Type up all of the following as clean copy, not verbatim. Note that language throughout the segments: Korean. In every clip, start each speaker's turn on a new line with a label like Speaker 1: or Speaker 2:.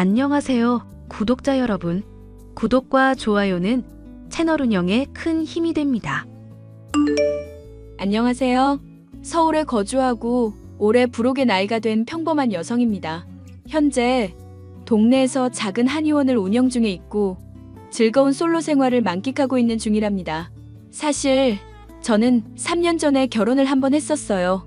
Speaker 1: 안녕하세요, 구독자 여러분. 구독과 좋아요는 채널 운영에 큰 힘이 됩니다.
Speaker 2: 안녕하세요. 서울에 거주하고 올해 불혹의 나이가 된 평범한 여성입니다. 현재 동네에서 작은 한의원을 운영 중에 있고 즐거운 솔로 생활을 만끽하고 있는 중이랍니다. 사실 저는 3년 전에 결혼을 한번 했었어요.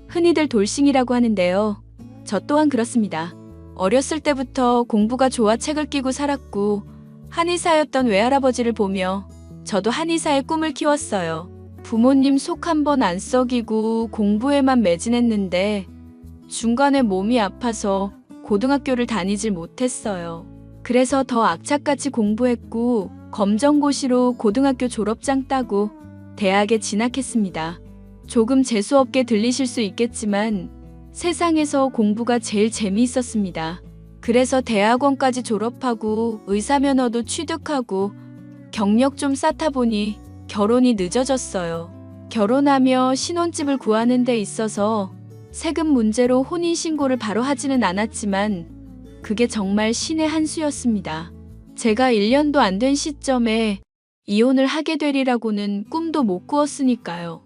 Speaker 2: 흔히들 돌싱이라고 하는데요. 저 또한 그렇습니다. 어렸을 때부터 공부가 좋아 책을 끼고 살았고 한의사였던 외할아버지를 보며 저도 한의사의 꿈을 키웠어요. 부모님 속 한번 안 썩이고 공부에만 매진했는데 중간에 몸이 아파서 고등학교를 다니질 못했어요. 그래서 더 악착같이 공부했고 검정고시로 고등학교 졸업장 따고 대학에 진학했습니다. 조금 재수없게 들리실 수 있겠지만 세상에서 공부가 제일 재미있었습니다. 그래서 대학원까지 졸업하고 의사면허도 취득하고 경력 좀 쌓다 보니 결혼이 늦어졌어요. 결혼하며 신혼집을 구하는 데 있어서 세금 문제로 혼인신고를 바로 하지는 않았지만 그게 정말 신의 한 수였습니다. 제가 1년도 안 된 시점에 이혼을 하게 되리라고는 꿈도 못 꾸었으니까요.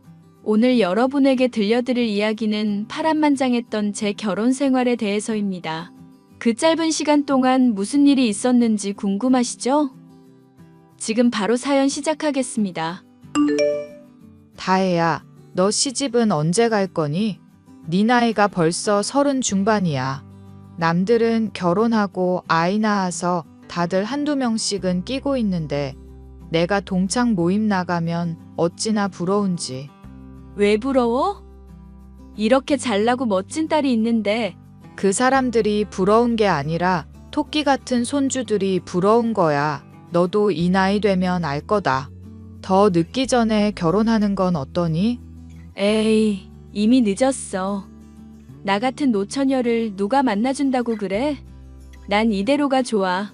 Speaker 2: 오늘 여러분에게 들려드릴 이야기는 파란만장했던 제 결혼 생활에 대해서입니다. 그 짧은 시간 동안 무슨 일이 있었는지 궁금하시죠? 지금 바로 사연 시작하겠습니다.
Speaker 3: 다혜야, 너 시집은 언제 갈 거니? 네 나이가 벌써 30 중반이야. 남들은 결혼하고 아이 낳아서 다들 한두 명씩은 끼고 있는데 내가 동창 모임 나가면 어찌나 부러운지.
Speaker 2: 왜 부러워? 이렇게 잘나고 멋진 딸이 있는데.
Speaker 3: 그 사람들이 부러운 게 아니라 토끼 같은 손주들이 부러운 거야. 너도 이 나이 되면 알 거다. 더 늦기 전에 결혼하는 건 어떠니?
Speaker 2: 에이, 이미 늦었어. 나 같은 노처녀를 누가 만나준다고 그래? 난 이대로가 좋아.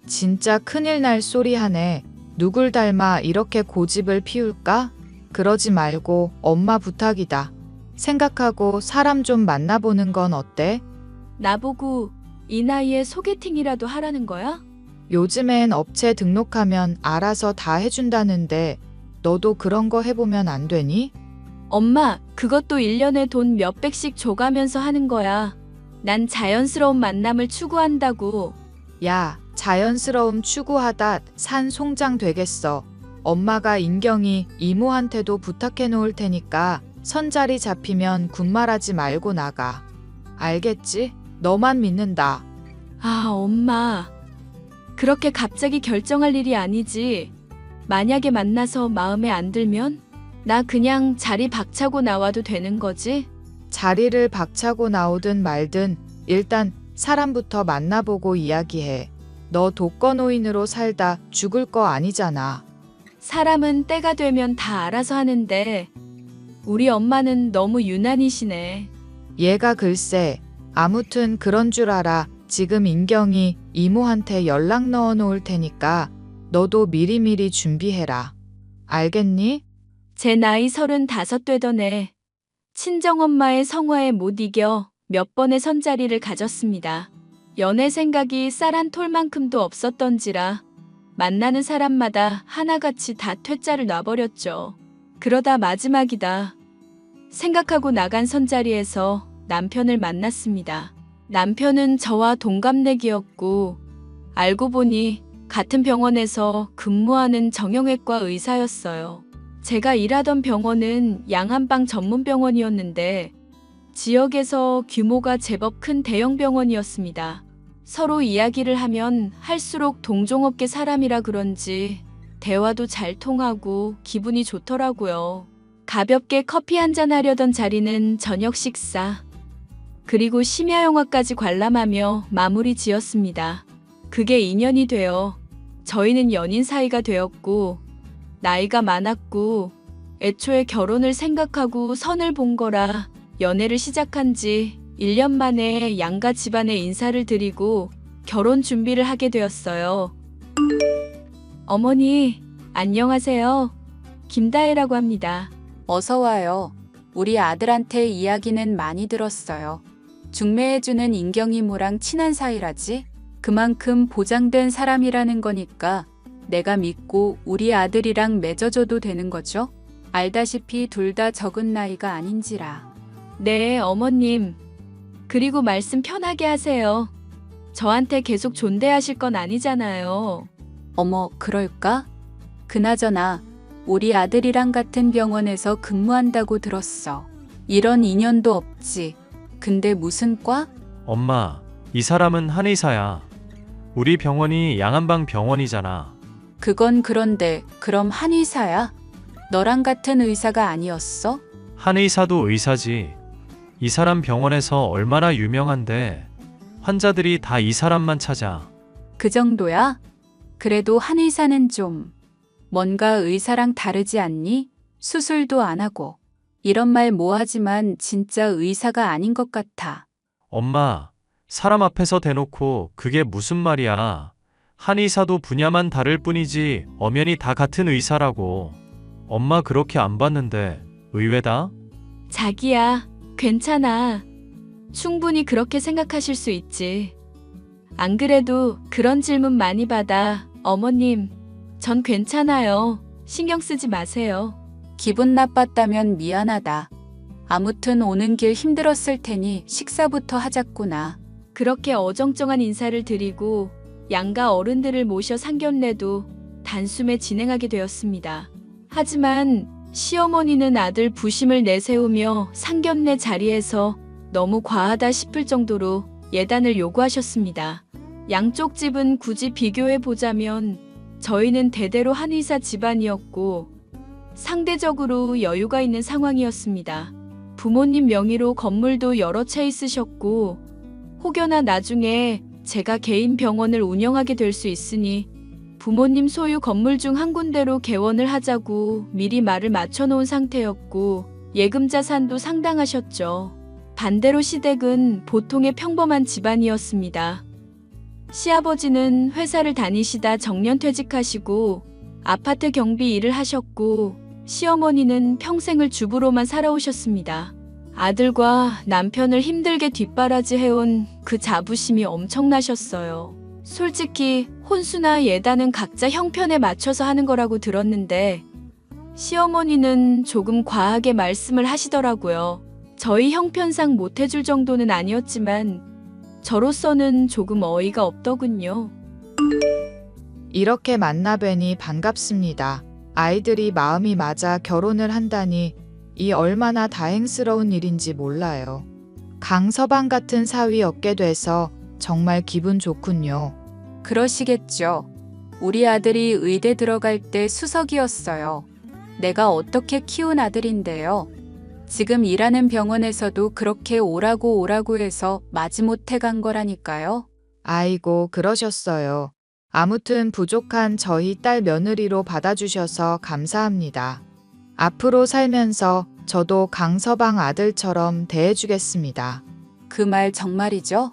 Speaker 3: 진짜 큰일 날 소리 하네. 누굴 닮아 이렇게 고집을 피울까? 그러지 말고 엄마 부탁이다. 생각하고 사람 좀 만나보는 건 어때?
Speaker 2: 나보고 이 나이에 소개팅이라도 하라는 거야?
Speaker 3: 요즘엔 업체 등록하면 알아서 다 해준다는데 너도 그런 거 해보면 안 되니?
Speaker 2: 엄마, 그것도 1년에 돈 몇백씩 줘가면서 하는 거야. 난 자연스러운 만남을 추구한다고.
Speaker 3: 야, 자연스러움 추구하다 산 송장 되겠어. 엄마가 인경이 이모한테도 부탁해 놓을 테니까 선자리 잡히면 군말하지 말고 나가. 알겠지? 너만 믿는다.
Speaker 2: 아, 엄마. 그렇게 갑자기 결정할 일이 아니지. 만약에 만나서 마음에 안 들면 나 그냥 자리 박차고 나와도 되는 거지?
Speaker 3: 자리를 박차고 나오든 말든 일단 사람부터 만나보고 이야기해. 너 독거노인으로 살다 죽을 거 아니잖아.
Speaker 2: 사람은 때가 되면 다 알아서 하는데 우리 엄마는 너무 유난이시네.
Speaker 3: 얘가 글쎄 아무튼 그런 줄 알아. 지금 인경이 이모한테 연락 넣어 놓을 테니까 너도 미리미리 준비해라. 알겠니?
Speaker 2: 제 나이 35 되던 해 친정엄마의 성화에 못 이겨 몇 번의 선자리를 가졌습니다. 연애 생각이 쌀 한 톨만큼도 없었던지라 만나는 사람마다 하나같이 다 퇴짜를 놔버렸죠. 그러다 마지막이다 생각하고 나간 선자리에서 남편을 만났습니다. 남편은 저와 동갑내기였고 알고 보니 같은 병원에서 근무하는 정형외과 의사였어요. 제가 일하던 병원은 양한방 전문병원이었는데 지역에서 규모가 제법 큰 대형 병원이었습니다. 서로 이야기를 하면 할수록 동종업계 사람이라 그런지 대화도 잘 통하고 기분이 좋더라고요. 가볍게 커피 한잔 하려던 자리는 저녁 식사, 그리고 심야 영화까지 관람하며 마무리 지었습니다. 그게 인연이 되어 저희는 연인 사이가 되었고 나이가 많았고 애초에 결혼을 생각하고 선을 본 거라 연애를 시작한 지 1년 만에 양가 집안에 인사를 드리고 결혼 준비를 하게 되었어요. 어머니, 안녕하세요. 김다혜라고 합니다.
Speaker 4: 어서 와요. 우리 아들한테 이야기는 많이 들었어요. 중매해주는 인경이모랑 친한 사이라지? 그만큼 보장된 사람이라는 거니까 내가 믿고 우리 아들이랑 맺어줘도 되는 거죠? 알다시피 둘 다 적은 나이가 아닌지라.
Speaker 2: 네, 어머님. 그리고 말씀 편하게 하세요. 저한테 계속 존대하실 건 아니잖아요.
Speaker 4: 어머, 그럴까? 그나저나 우리 아들이랑 같은 병원에서 근무한다고 들었어. 이런 인연도 없지. 근데 무슨 과?
Speaker 5: 엄마, 이 사람은 한의사야. 우리 병원이 양한방 병원이잖아.
Speaker 4: 그건 그런데 그럼 한의사야? 너랑 같은 의사가 아니었어?
Speaker 5: 한의사도 의사지. 이 사람 병원에서 얼마나 유명한데 환자들이 다 이 사람만 찾아.
Speaker 4: 그 정도야? 그래도 한의사는 좀 뭔가 의사랑 다르지 않니? 수술도 안 하고. 이런 말 뭐하지만 진짜 의사가 아닌 것 같아.
Speaker 5: 엄마, 사람 앞에서 대놓고 그게 무슨 말이야. 한의사도 분야만 다를 뿐이지 엄연히 다 같은 의사라고. 엄마 그렇게 안 봤는데 의외다?
Speaker 2: 자기야, 괜찮아. 충분히 그렇게 생각하실 수 있지. 안 그래도 그런 질문 많이 받아. 어머님, 전 괜찮아요. 신경 쓰지 마세요.
Speaker 4: 기분 나빴다면 미안하다. 아무튼 오는 길 힘들었을 테니 식사부터 하자꾸나.
Speaker 2: 그렇게 어정쩡한 인사를 드리고 양가 어른들을 모셔 상견례도 단숨에 진행하게 되었습니다. 하지만 시어머니는 아들 부심을 내세우며 상견례 자리에서 너무 과하다 싶을 정도로 예단을 요구하셨습니다. 양쪽 집은 굳이 비교해 보자면 저희는 대대로 한의사 집안이었고 상대적으로 여유가 있는 상황이었습니다. 부모님 명의로 건물도 여러 채 있으셨고 혹여나 나중에 제가 개인 병원을 운영하게 될 수 있으니 부모님 소유 건물 중 한 군데로 개원을 하자고 미리 말을 맞춰놓은 상태였고 예금 자산도 상당하셨죠. 반대로 시댁은 보통의 평범한 집안이었습니다. 시아버지는 회사를 다니시다 정년퇴직하시고 아파트 경비 일을 하셨고 시어머니는 평생을 주부로만 살아오셨습니다. 아들과 남편을 힘들게 뒷바라지해온 그 자부심이 엄청나셨어요. 솔직히 혼수나 예단은 각자 형편에 맞춰서 하는 거라고 들었는데 시어머니는 조금 과하게 말씀을 하시더라고요. 저희 형편상 못해줄 정도는 아니었지만 저로서는 조금 어이가 없더군요.
Speaker 3: 이렇게 만나 뵈니 반갑습니다. 아이들이 마음이 맞아 결혼을 한다니 이 얼마나 다행스러운 일인지 몰라요. 강서방 같은 사위 얻게 돼서 정말 기분 좋군요.
Speaker 4: 그러시겠죠. 우리 아들이 의대 들어갈 때 수석이었어요. 내가 어떻게 키운 아들인데요. 지금 일하는 병원에서도 그렇게 오라고 해서 마지못해 간 거라니까요.
Speaker 3: 아이고, 그러셨어요. 아무튼 부족한 저희 딸 며느리로 받아주셔서 감사합니다. 앞으로 살면서 저도 강서방 아들처럼 대해주겠습니다.
Speaker 4: 그 말 정말이죠?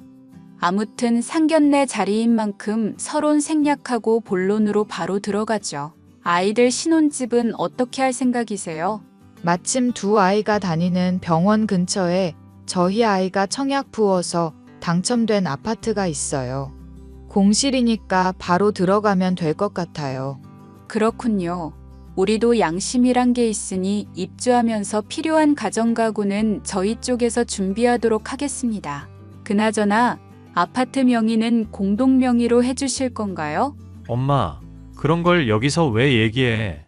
Speaker 4: 아무튼 상견례 자리인 만큼 서론 생략하고 본론으로 바로 들어가죠. 아이들 신혼집은 어떻게 할 생각이세요?
Speaker 3: 마침 두 아이가 다니는 병원 근처에 저희 아이가 청약 부어서 당첨된 아파트가 있어요. 공실이니까 바로 들어가면 될 것 같아요.
Speaker 4: 그렇군요. 우리도 양심이란 게 있으니 입주하면서 필요한 가정가구는 저희 쪽에서 준비하도록 하겠습니다. 그나저나 아파트 명의는 공동 명의로 해주실 건가요?
Speaker 5: 엄마, 그런 걸 여기서 왜 얘기해?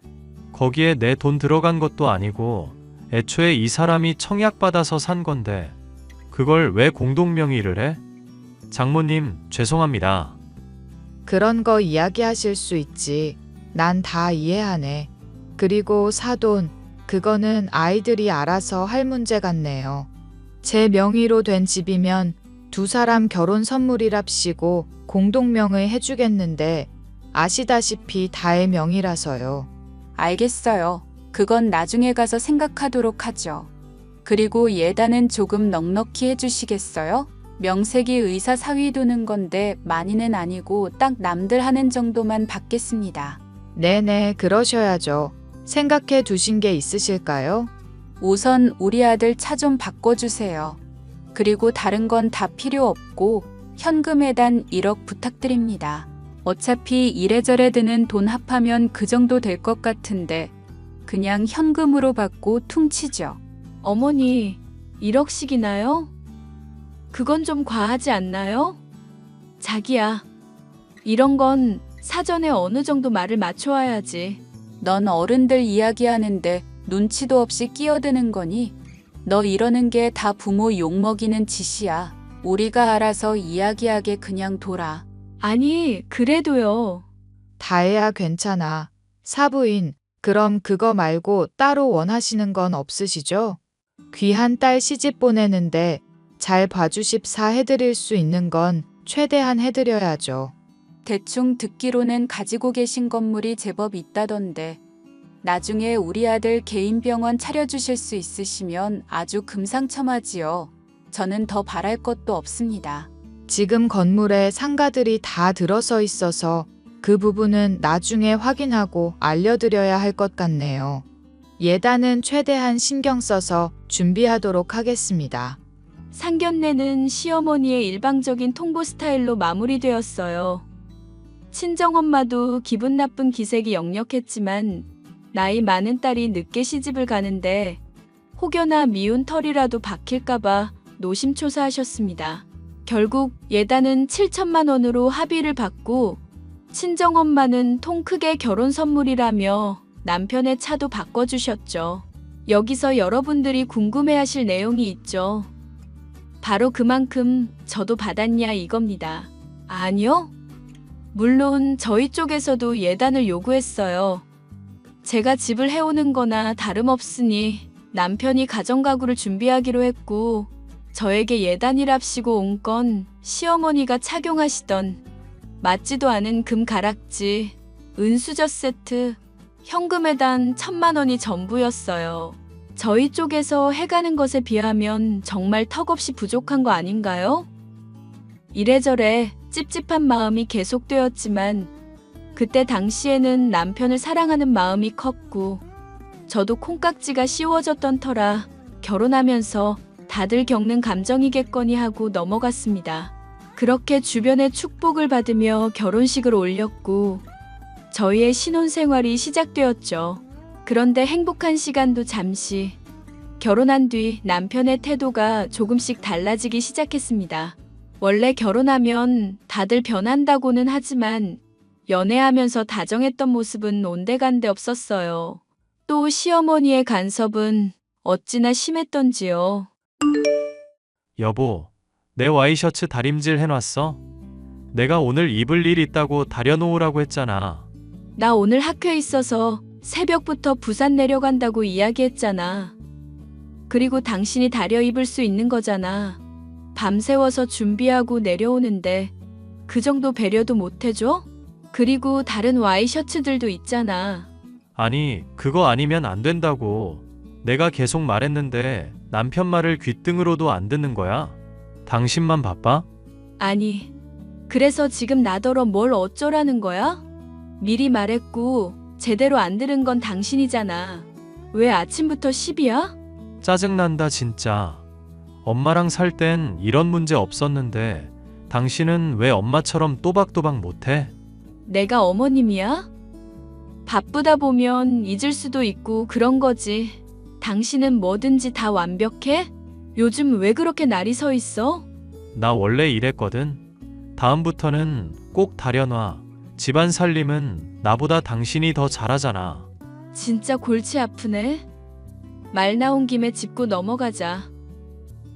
Speaker 5: 거기에 내 돈 들어간 것도 아니고 애초에 이 사람이 청약받아서 산 건데 그걸 왜 공동명의를 해? 장모님, 죄송합니다.
Speaker 3: 그런 거 이야기하실 수 있지. 난 다 이해하네. 그리고 사돈, 그거는 아이들이 알아서 할 문제 같네요. 제 명의로 된 집이면 두 사람 결혼 선물이랍시고 공동명의 해주겠는데 아시다시피 다의 명의라서요.
Speaker 4: 알겠어요. 그건 나중에 가서 생각하도록 하죠. 그리고 예단은 조금 넉넉히 해주시겠어요? 명색이 의사 사위 두는 건데 많이는 아니고 딱 남들 하는 정도만 받겠습니다.
Speaker 3: 네네, 그러셔야죠. 생각해 두신 게 있으실까요?
Speaker 4: 우선 우리 아들 차 좀 바꿔주세요. 그리고 다른 건 다 필요 없고 현금에단 1억 부탁드립니다. 어차피 이래저래 드는 돈 합하면 그 정도 될 것 같은데 그냥 현금으로 받고 퉁치죠.
Speaker 2: 어머니, 1억씩이나요? 그건 좀 과하지 않나요? 자기야, 이런 건 사전에 어느 정도 말을 맞춰와야지.
Speaker 4: 넌 어른들 이야기하는데 눈치도 없이 끼어드는 거니? 너 이러는 게 다 부모 욕먹이는 짓이야. 우리가 알아서 이야기하게 그냥 둬라.
Speaker 2: 아니, 그래도요.
Speaker 3: 다혜야 괜찮아. 사부인, 그럼 그거 말고 따로 원하시는 건 없으시죠? 귀한 딸 시집 보내는데 잘 봐주십사 해드릴 수 있는 건 최대한 해드려야죠.
Speaker 4: 대충 듣기로는 가지고 계신 건물이 제법 있다던데 나중에 우리 아들 개인 병원 차려주실 수 있으시면 아주 금상첨화지요. 저는 더 바랄 것도 없습니다.
Speaker 3: 지금 건물에 상가들이 다 들어서 있어서 그 부분은 나중에 확인하고 알려드려야 할 것 같네요. 예단은 최대한 신경 써서 준비하도록 하겠습니다.
Speaker 2: 상견례는 시어머니의 일방적인 통보 스타일로 마무리되었어요. 친정엄마도 기분 나쁜 기색이 역력했지만 나이 많은 딸이 늦게 시집을 가는데 혹여나 미운 털이라도 박힐까봐 노심초사하셨습니다. 결국 예단은 7천만 원으로 합의를 받고 친정엄마는 통 크게 결혼 선물이라며 남편의 차도 바꿔주셨죠. 여기서 여러분들이 궁금해하실 내용이 있죠. 바로 그만큼 저도 받았냐 이겁니다. 아니요? 물론 저희 쪽에서도 예단을 요구했어요. 제가 집을 해오는 거나 다름없으니 남편이 가정가구를 준비하기로 했고 저에게 예단이랍시고 온 건 시어머니가 착용하시던 맞지도 않은 금 가락지, 은수저 세트, 현금에단 1,000만 원이 전부였어요. 저희 쪽에서 해가는 것에 비하면 정말 턱없이 부족한 거 아닌가요? 이래저래 찝찝한 마음이 계속되었지만 그때 당시에는 남편을 사랑하는 마음이 컸고 저도 콩깍지가 씌워졌던 터라 결혼하면서 다들 겪는 감정이겠거니 하고 넘어갔습니다. 그렇게 주변의 축복을 받으며 결혼식을 올렸고 저희의 신혼생활이 시작되었죠. 그런데 행복한 시간도 잠시. 결혼한 뒤 남편의 태도가 조금씩 달라지기 시작했습니다. 원래 결혼하면 다들 변한다고는 하지만 연애하면서 다정했던 모습은 온데간데 없었어요. 또 시어머니의 간섭은 어찌나 심했던지요.
Speaker 5: 여보, 내 와이셔츠 다림질 해놨어? 내가 오늘 입을 일 있다고 다려놓으라고 했잖아.
Speaker 2: 나 오늘 학교에 있어서 새벽부터 부산 내려간다고 이야기했잖아. 그리고 당신이 다려 입을 수 있는 거잖아. 밤새워서 준비하고 내려오는데 그 정도 배려도 못 해줘? 그리고 다른 와이셔츠들도 있잖아.
Speaker 5: 아니, 그거 아니면 안 된다고. 내가 계속 말했는데 남편 말을 귓등으로도 안 듣는 거야? 당신만 바빠?
Speaker 2: 아니, 그래서 지금 나더러 뭘 어쩌라는 거야? 미리 말했고 제대로 안 들은 건 당신이잖아. 왜 아침부터 시비야?
Speaker 5: 짜증난다 진짜. 엄마랑 살 땐 이런 문제 없었는데 당신은 왜 엄마처럼 또박또박 못해?
Speaker 2: 내가 어머님이야? 바쁘다 보면 잊을 수도 있고 그런 거지. 당신은 뭐든지 다 완벽해? 요즘 왜 그렇게 날이 서 있어?
Speaker 5: 나 원래 이랬거든. 다음부터는 꼭 다려놔. 집안 살림은 나보다 당신이 더 잘하잖아.
Speaker 2: 진짜 골치 아프네. 말 나온 김에 짚고 넘어가자.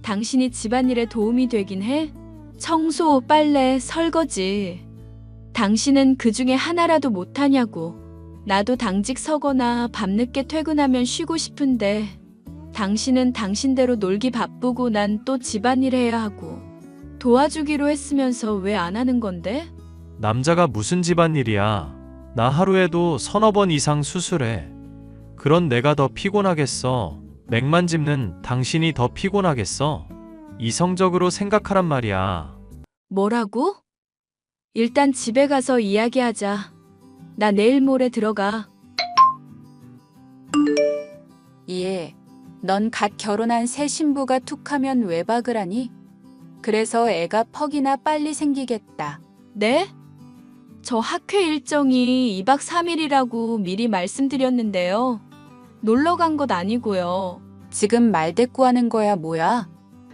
Speaker 2: 당신이 집안일에 도움이 되긴 해? 청소, 빨래, 설거지. 당신은 그 중에 하나라도 못하냐고. 나도 당직 서거나 밤늦게 퇴근하면 쉬고 싶은데 당신은 당신대로 놀기 바쁘고 난 또 집안일 해야 하고 도와주기로 했으면서 왜 안 하는 건데?
Speaker 5: 남자가 무슨 집안일이야. 나 하루에도 서너 번 이상 수술해. 그런 내가 더 피곤하겠어. 맥만 짚는 당신이 더 피곤하겠어. 이성적으로 생각하란 말이야.
Speaker 2: 뭐라고? 일단 집에 가서 이야기하자. 나 내일 모레 들어가.
Speaker 4: 예, 넌 갓 결혼한 새 신부가 툭하면 외박을 하니? 그래서 애가 퍽이나 빨리 생기겠다.
Speaker 2: 네? 저 학회 일정이 2박 3일이라고 미리 말씀드렸는데요. 놀러 간 것 아니고요.
Speaker 4: 지금 말대꾸하는 거야 뭐야?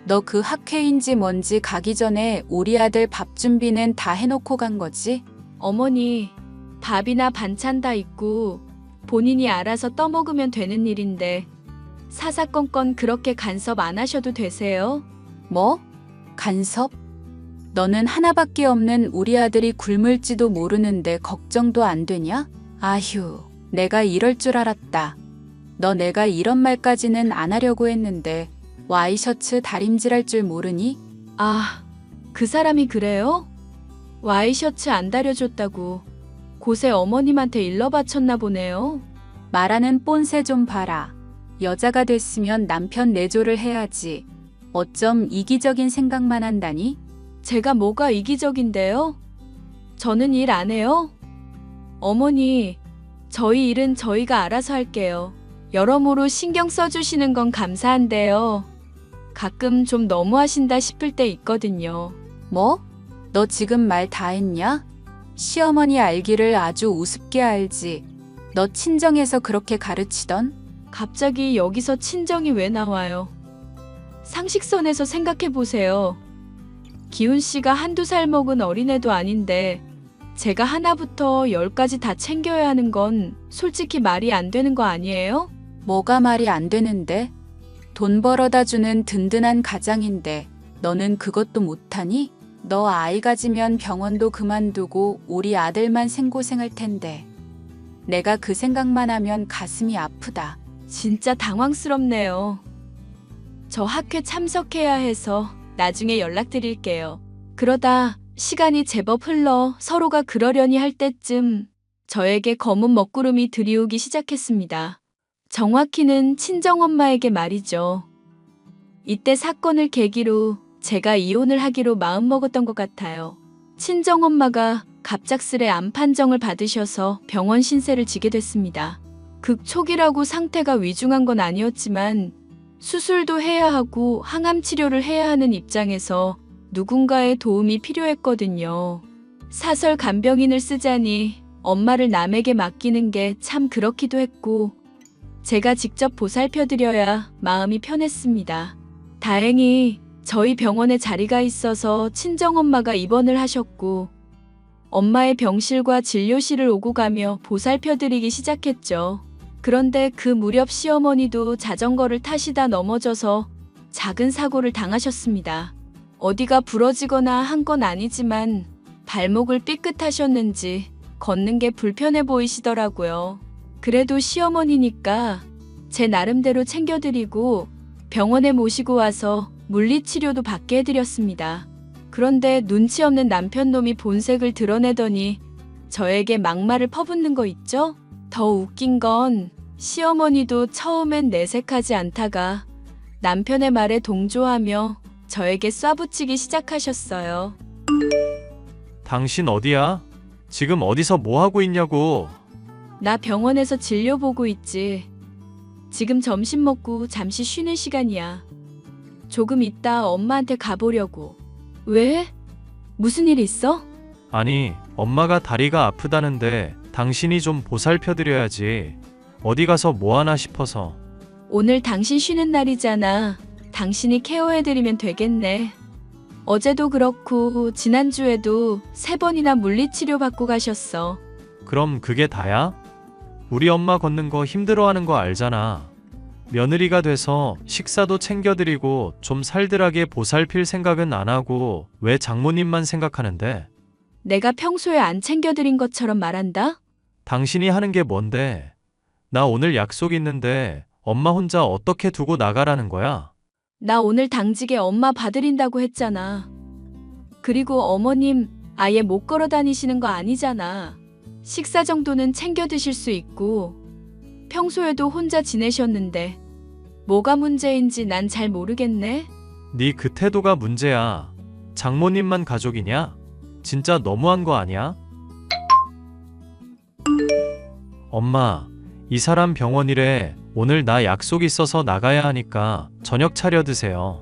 Speaker 4: 너 그 학회인지 뭔지 가기 전에 우리 아들 밥 준비는 다 해놓고 간 거지?
Speaker 2: 어머니, 밥이나 반찬 다 있고 본인이 알아서 떠먹으면 되는 일인데 사사건건 그렇게 간섭 안 하셔도 되세요?
Speaker 4: 뭐? 간섭? 너는 하나밖에 없는 우리 아들이 굶을지도 모르는데 걱정도 안 되냐? 아휴, 내가 이럴 줄 알았다. 너 내가 이런 말까지는 안 하려고 했는데 와이셔츠 다림질할 줄 모르니?
Speaker 2: 아, 그 사람이 그래요? 와이셔츠 안 다려줬다고 곳에 어머님한테 일러 바쳤나 보네요.
Speaker 4: 말하는 뽐새 좀 봐라. 여자가 됐으면 남편 내조를 해야지. 어쩜 이기적인 생각만 한다니?
Speaker 2: 제가 뭐가 이기적인데요? 저는 일 안 해요? 어머니, 저희 일은 저희가 알아서 할게요. 여러모로 신경 써주시는 건 감사한데요. 가끔 좀 너무하신다 싶을 때 있거든요.
Speaker 4: 뭐? 너 지금 말 다 했냐? 시어머니 알기를 아주 우습게 알지. 너 친정에서 그렇게 가르치던?
Speaker 2: 갑자기 여기서 친정이 왜 나와요? 상식선에서 생각해보세요. 기훈 씨가 한두 살 먹은 어린애도 아닌데 제가 하나부터 열까지 다 챙겨야 하는 건 솔직히 말이 안 되는 거 아니에요?
Speaker 4: 뭐가 말이 안 되는데? 돈 벌어다 주는 든든한 가장인데 너는 그것도 못하니? 너 아이 가지면 병원도 그만두고 우리 아들만 생고생할 텐데. 내가 그 생각만 하면 가슴이 아프다.
Speaker 2: 진짜 당황스럽네요. 저 학회 참석해야 해서 나중에 연락드릴게요. 그러다 시간이 제법 흘러 서로가 그러려니 할 때쯤 저에게 검은 먹구름이 들이오기 시작했습니다. 정확히는 친정엄마에게 말이죠. 이때 사건을 계기로 제가 이혼을 하기로 마음먹었던 것 같아요. 친정엄마가 갑작스레 암 판정을 받으셔서 병원 신세를 지게 됐습니다. 극초기라고 상태가 위중한 건 아니었지만 수술도 해야 하고 항암 치료를 해야 하는 입장에서 누군가의 도움이 필요했거든요. 사설 간병인을 쓰자니 엄마를 남에게 맡기는 게 참 그렇기도 했고 제가 직접 보살펴드려야 마음이 편했습니다. 다행히 저희 병원에 자리가 있어서 친정엄마가 입원을 하셨고 엄마의 병실과 진료실을 오고 가며 보살펴드리기 시작했죠. 그런데 그 무렵 시어머니도 자전거를 타시다 넘어져서 작은 사고를 당하셨습니다. 어디가 부러지거나 한 건 아니지만 발목을 삐끗하셨는지 걷는 게 불편해 보이시더라고요. 그래도 시어머니니까 제 나름대로 챙겨드리고 병원에 모시고 와서 물리치료도 받게 해드렸습니다. 그런데 눈치 없는 남편놈이 본색을 드러내더니 저에게 막말을 퍼붓는 거 있죠? 더 웃긴 건 시어머니도 처음엔 내색하지 않다가 남편의 말에 동조하며 저에게 쏴붙이기 시작하셨어요.
Speaker 5: 당신 어디야? 지금 어디서 뭐 하고 있냐고.
Speaker 2: 나 병원에서 진료 보고 있지. 지금 점심 먹고 잠시 쉬는 시간이야. 조금 있다 엄마한테 가보려고. 왜? 무슨 일 있어?
Speaker 5: 아니, 엄마가 다리가 아프다는데 당신이 좀 보살펴드려야지. 어디 가서 뭐 하나 싶어서.
Speaker 2: 오늘 당신 쉬는 날이잖아. 당신이 케어해드리면 되겠네. 어제도 그렇고 지난주에도 3번이나 물리치료 받고 가셨어.
Speaker 5: 그럼 그게 다야? 우리 엄마 걷는 거 힘들어하는 거 알잖아. 며느리가 돼서 식사도 챙겨드리고 좀 살들하게 보살필 생각은 안 하고 왜 장모님만 생각하는데?
Speaker 2: 내가 평소에 안 챙겨드린 것처럼 말한다?
Speaker 5: 당신이 하는 게 뭔데? 나 오늘 약속 있는데 엄마 혼자 어떻게 두고 나가라는 거야?
Speaker 2: 나 오늘 당직에 엄마 봐드린다고 했잖아. 그리고 어머님 아예 못 걸어 다니시는 거 아니잖아. 식사 정도는 챙겨 드실 수 있고 평소에도 혼자 지내셨는데 뭐가 문제인지 난 잘 모르겠네.
Speaker 5: 네 그 태도가 문제야. 장모님만 가족이냐? 진짜 너무한 거 아니야? 엄마, 이 사람 병원이래. 오늘 나 약속 있어서 나가야 하니까 저녁 차려 드세요.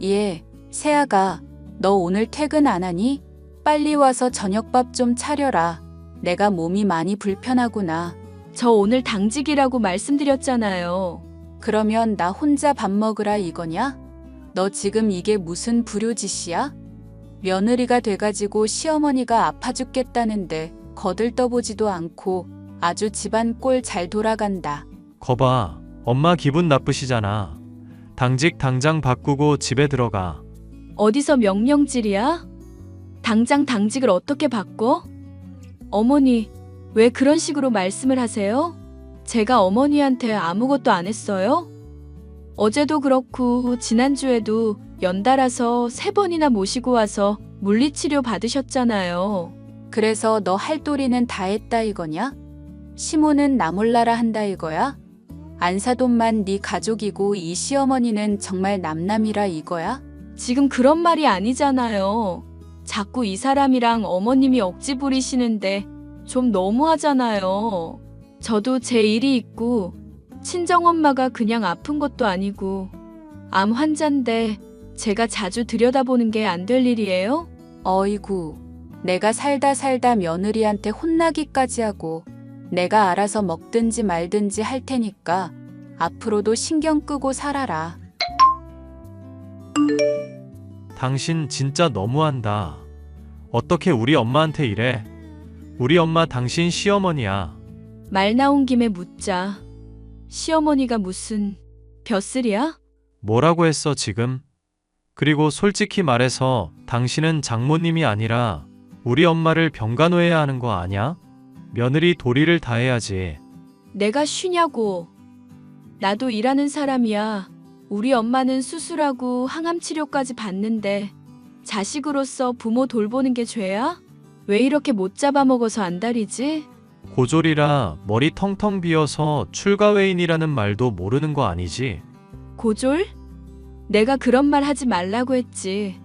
Speaker 4: 예, 세아가 너 오늘 퇴근 안 하니? 빨리 와서 저녁밥 좀 차려라. 내가 몸이 많이 불편하구나.
Speaker 2: 저 오늘 당직이라고 말씀드렸잖아요.
Speaker 4: 그러면 나 혼자 밥 먹으라 이거냐? 너 지금 이게 무슨 불효짓이야? 며느리가 돼가지고 시어머니가 아파 죽겠다는데 거들떠보지도 않고 아주 집안 꼴 잘 돌아간다.
Speaker 5: 거봐, 엄마 기분 나쁘시잖아. 당직 당장 바꾸고 집에 들어가.
Speaker 2: 어디서 명령질이야? 당장 당직을 어떻게 바꿔? 어머니, 왜 그런 식으로 말씀을 하세요? 제가 어머니한테 아무것도 안 했어요? 어제도 그렇고 지난주에도 연달아서 3번이나 모시고 와서 물리치료 받으셨잖아요.
Speaker 4: 그래서 너 할 도리는 다 했다 이거냐? 시모는 나 몰라라 한다 이거야? 안사돈만 네 가족이고 이 시어머니는 정말 남남이라 이거야?
Speaker 2: 지금 그런 말이 아니잖아요. 자꾸 이 사람이랑 어머님이 억지 부리시는데 좀 너무하잖아요. 저도 제 일이 있고 친정엄마가 그냥 아픈 것도 아니고 암 환자인데 제가 자주 들여다보는 게 안 될 일이에요?
Speaker 4: 어이구, 내가 살다 며느리한테 혼나기까지 하고 내가 알아서 먹든지 말든지 할 테니까 앞으로도 신경 끄고 살아라.
Speaker 5: 당신 진짜 너무한다. 어떻게 우리 엄마한테 이래? 우리 엄마 당신 시어머니야.
Speaker 2: 말 나온 김에 묻자. 시어머니가 무슨 벼슬이야?
Speaker 5: 뭐라고 했어 지금? 그리고 솔직히 말해서 당신은 장모님이 아니라 우리 엄마를 병간호해야 하는 거 아냐? 며느리 도리를 다해야지.
Speaker 2: 내가 쉬냐고. 나도 일하는 사람이야. 우리 엄마는 수술하고 항암 치료까지 받는데 자식으로서 부모 돌보는 게 죄야? 왜 이렇게 못 잡아먹어서 안달이지?
Speaker 5: 고졸이라 머리 텅텅 비어서 출가회인이라는 말도 모르는 거 아니지?
Speaker 2: 고졸? 내가 그런 말 하지 말라고 했지.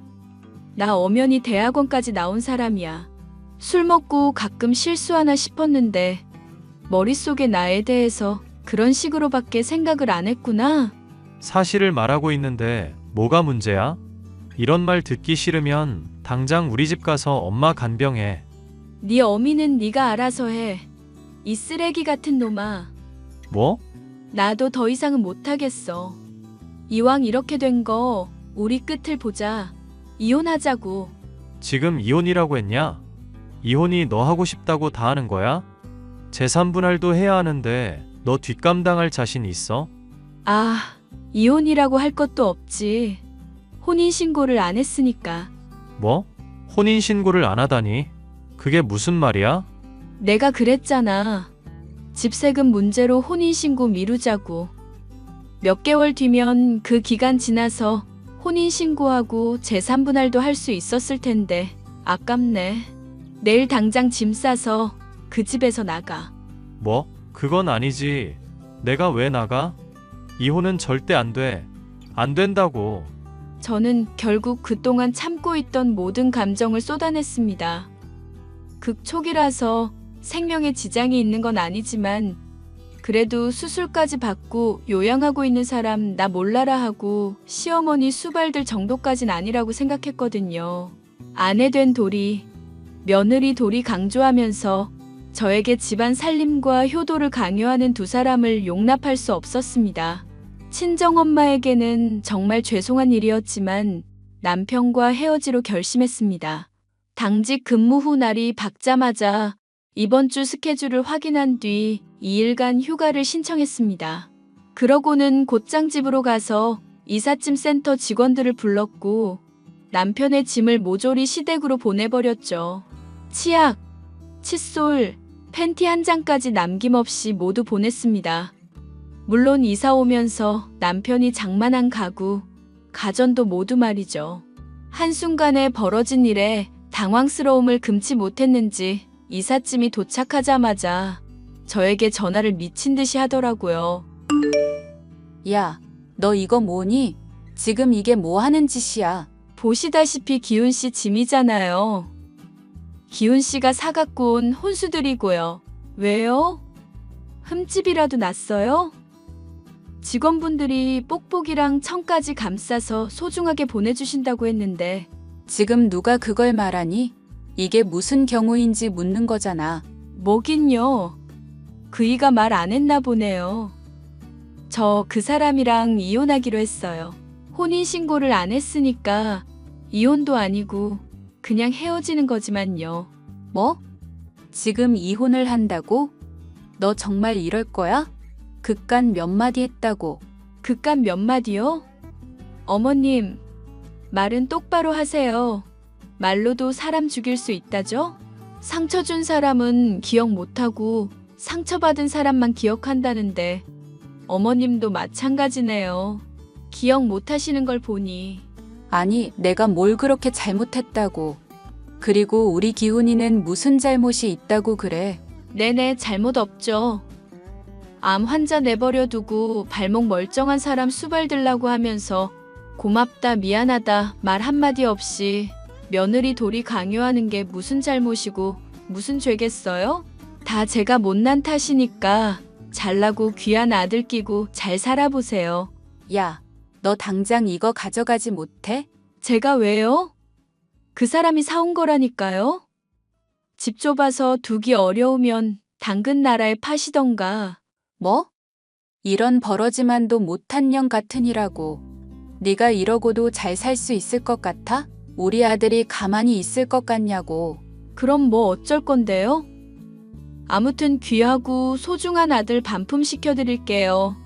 Speaker 2: 나 엄연히 대학원까지 나온 사람이야. 술 먹고 가끔 실수하나 싶었는데 머릿속에 나에 대해서 그런 식으로밖에 생각을 안 했구나.
Speaker 5: 사실을 말하고 있는데 뭐가 문제야? 이런 말 듣기 싫으면 당장 우리 집 가서 엄마 간병해.
Speaker 2: 네 어미는 네가 알아서 해. 이 쓰레기 같은 놈아.
Speaker 5: 뭐?
Speaker 2: 나도 더 이상은 못하겠어. 이왕 이렇게 된 거 우리 끝을 보자. 이혼하자고.
Speaker 5: 지금 이혼이라고 했냐? 이혼이 너 하고 싶다고 다 하는 거야? 재산분할도 해야 하는데 너 뒷감당할 자신 있어?
Speaker 2: 아, 이혼이라고 할 것도 없지. 혼인신고를 안 했으니까.
Speaker 5: 뭐? 혼인신고를 안 하다니? 그게 무슨 말이야?
Speaker 2: 내가 그랬잖아. 집세금 문제로 혼인신고 미루자고. 몇 개월 뒤면 그 기간 지나서 혼인신고하고 재산분할도 할 수 있었을 텐데 아깝네. 내일 당장 짐 싸서 그 집에서 나가.
Speaker 5: 뭐? 그건 아니지. 내가 왜 나가? 이혼은 절대 안 돼. 안 된다고.
Speaker 2: 저는 결국 그동안 참고 있던 모든 감정을 쏟아냈습니다. 극초기라서 생명에 지장이 있는 건 아니지만 그래도 수술까지 받고 요양하고 있는 사람 나 몰라라 하고 시어머니 수발들 정도까진 아니라고 생각했거든요. 아내 된 도리, 며느리 도리 강조하면서 저에게 집안 살림과 효도를 강요하는 두 사람을 용납할 수 없었습니다. 친정엄마에게는 정말 죄송한 일이었지만 남편과 헤어지로 결심했습니다. 당직 근무 후 날이 밝자마자 이번 주 스케줄을 확인한 뒤 2일간 휴가를 신청했습니다. 그러고는 곧장 집으로 가서 이삿짐 센터 직원들을 불렀고 남편의 짐을 모조리 시댁으로 보내버렸죠. 치약, 칫솔, 팬티 한 장까지 남김없이 모두 보냈습니다. 물론 이사 오면서 남편이 장만한 가구, 가전도 모두 말이죠. 한순간에 벌어진 일에 당황스러움을 금치 못했는지 이삿짐이 도착하자마자 저에게 전화를 미친 듯이 하더라고요.
Speaker 4: 야, 너 이거 뭐니? 지금 이게 뭐 하는 짓이야?
Speaker 2: 보시다시피 기훈 씨 짐이잖아요. 기훈 씨가 사갖고 온 혼수들이고요. 왜요? 흠집이라도 났어요? 직원분들이 뽁뽁이랑 청까지 감싸서 소중하게 보내주신다고 했는데
Speaker 4: 지금 누가 그걸 말하니? 이게 무슨 경우인지 묻는 거잖아.
Speaker 2: 뭐긴요. 그이가 말 안 했나 보네요. 저 그 사람이랑 이혼하기로 했어요. 혼인신고를 안 했으니까 이혼도 아니고 그냥 헤어지는 거지만요.
Speaker 4: 뭐? 지금 이혼을 한다고? 너 정말 이럴 거야? 그깟 몇 마디 했다고.
Speaker 2: 그깟 몇 마디요? 어머님, 말은 똑바로 하세요. 말로도 사람 죽일 수 있다죠? 상처 준 사람은 기억 못하고 상처받은 사람만 기억한다는데 어머님도 마찬가지네요. 기억 못하시는 걸 보니.
Speaker 4: 아니, 내가 뭘 그렇게 잘못했다고. 그리고 우리 기훈이는 무슨 잘못이 있다고 그래.
Speaker 2: 네네, 잘못 없죠. 암 환자 내버려 두고 발목 멀쩡한 사람 수발들라고 하면서 고맙다 미안하다 말 한마디 없이 며느리 도리 강요하는 게 무슨 잘못이고 무슨 죄겠어요? 다 제가 못난 탓이니까 잘나고 귀한 아들 끼고 잘 살아보세요.
Speaker 4: 야, 너 당장 이거 가져가지 못해?
Speaker 2: 제가 왜요? 그 사람이 사온 거라니까요. 집 좁아서 두기 어려우면 당근 나라에 파시던가.
Speaker 4: 뭐? 이런 버러지만도 못한 년 같으니라고. 네가 이러고도 잘 살 수 있을 것 같아? 우리 아들이 가만히 있을 것 같냐고.
Speaker 2: 그럼 뭐 어쩔 건데요? 아무튼 귀하고 소중한 아들 반품시켜드릴게요.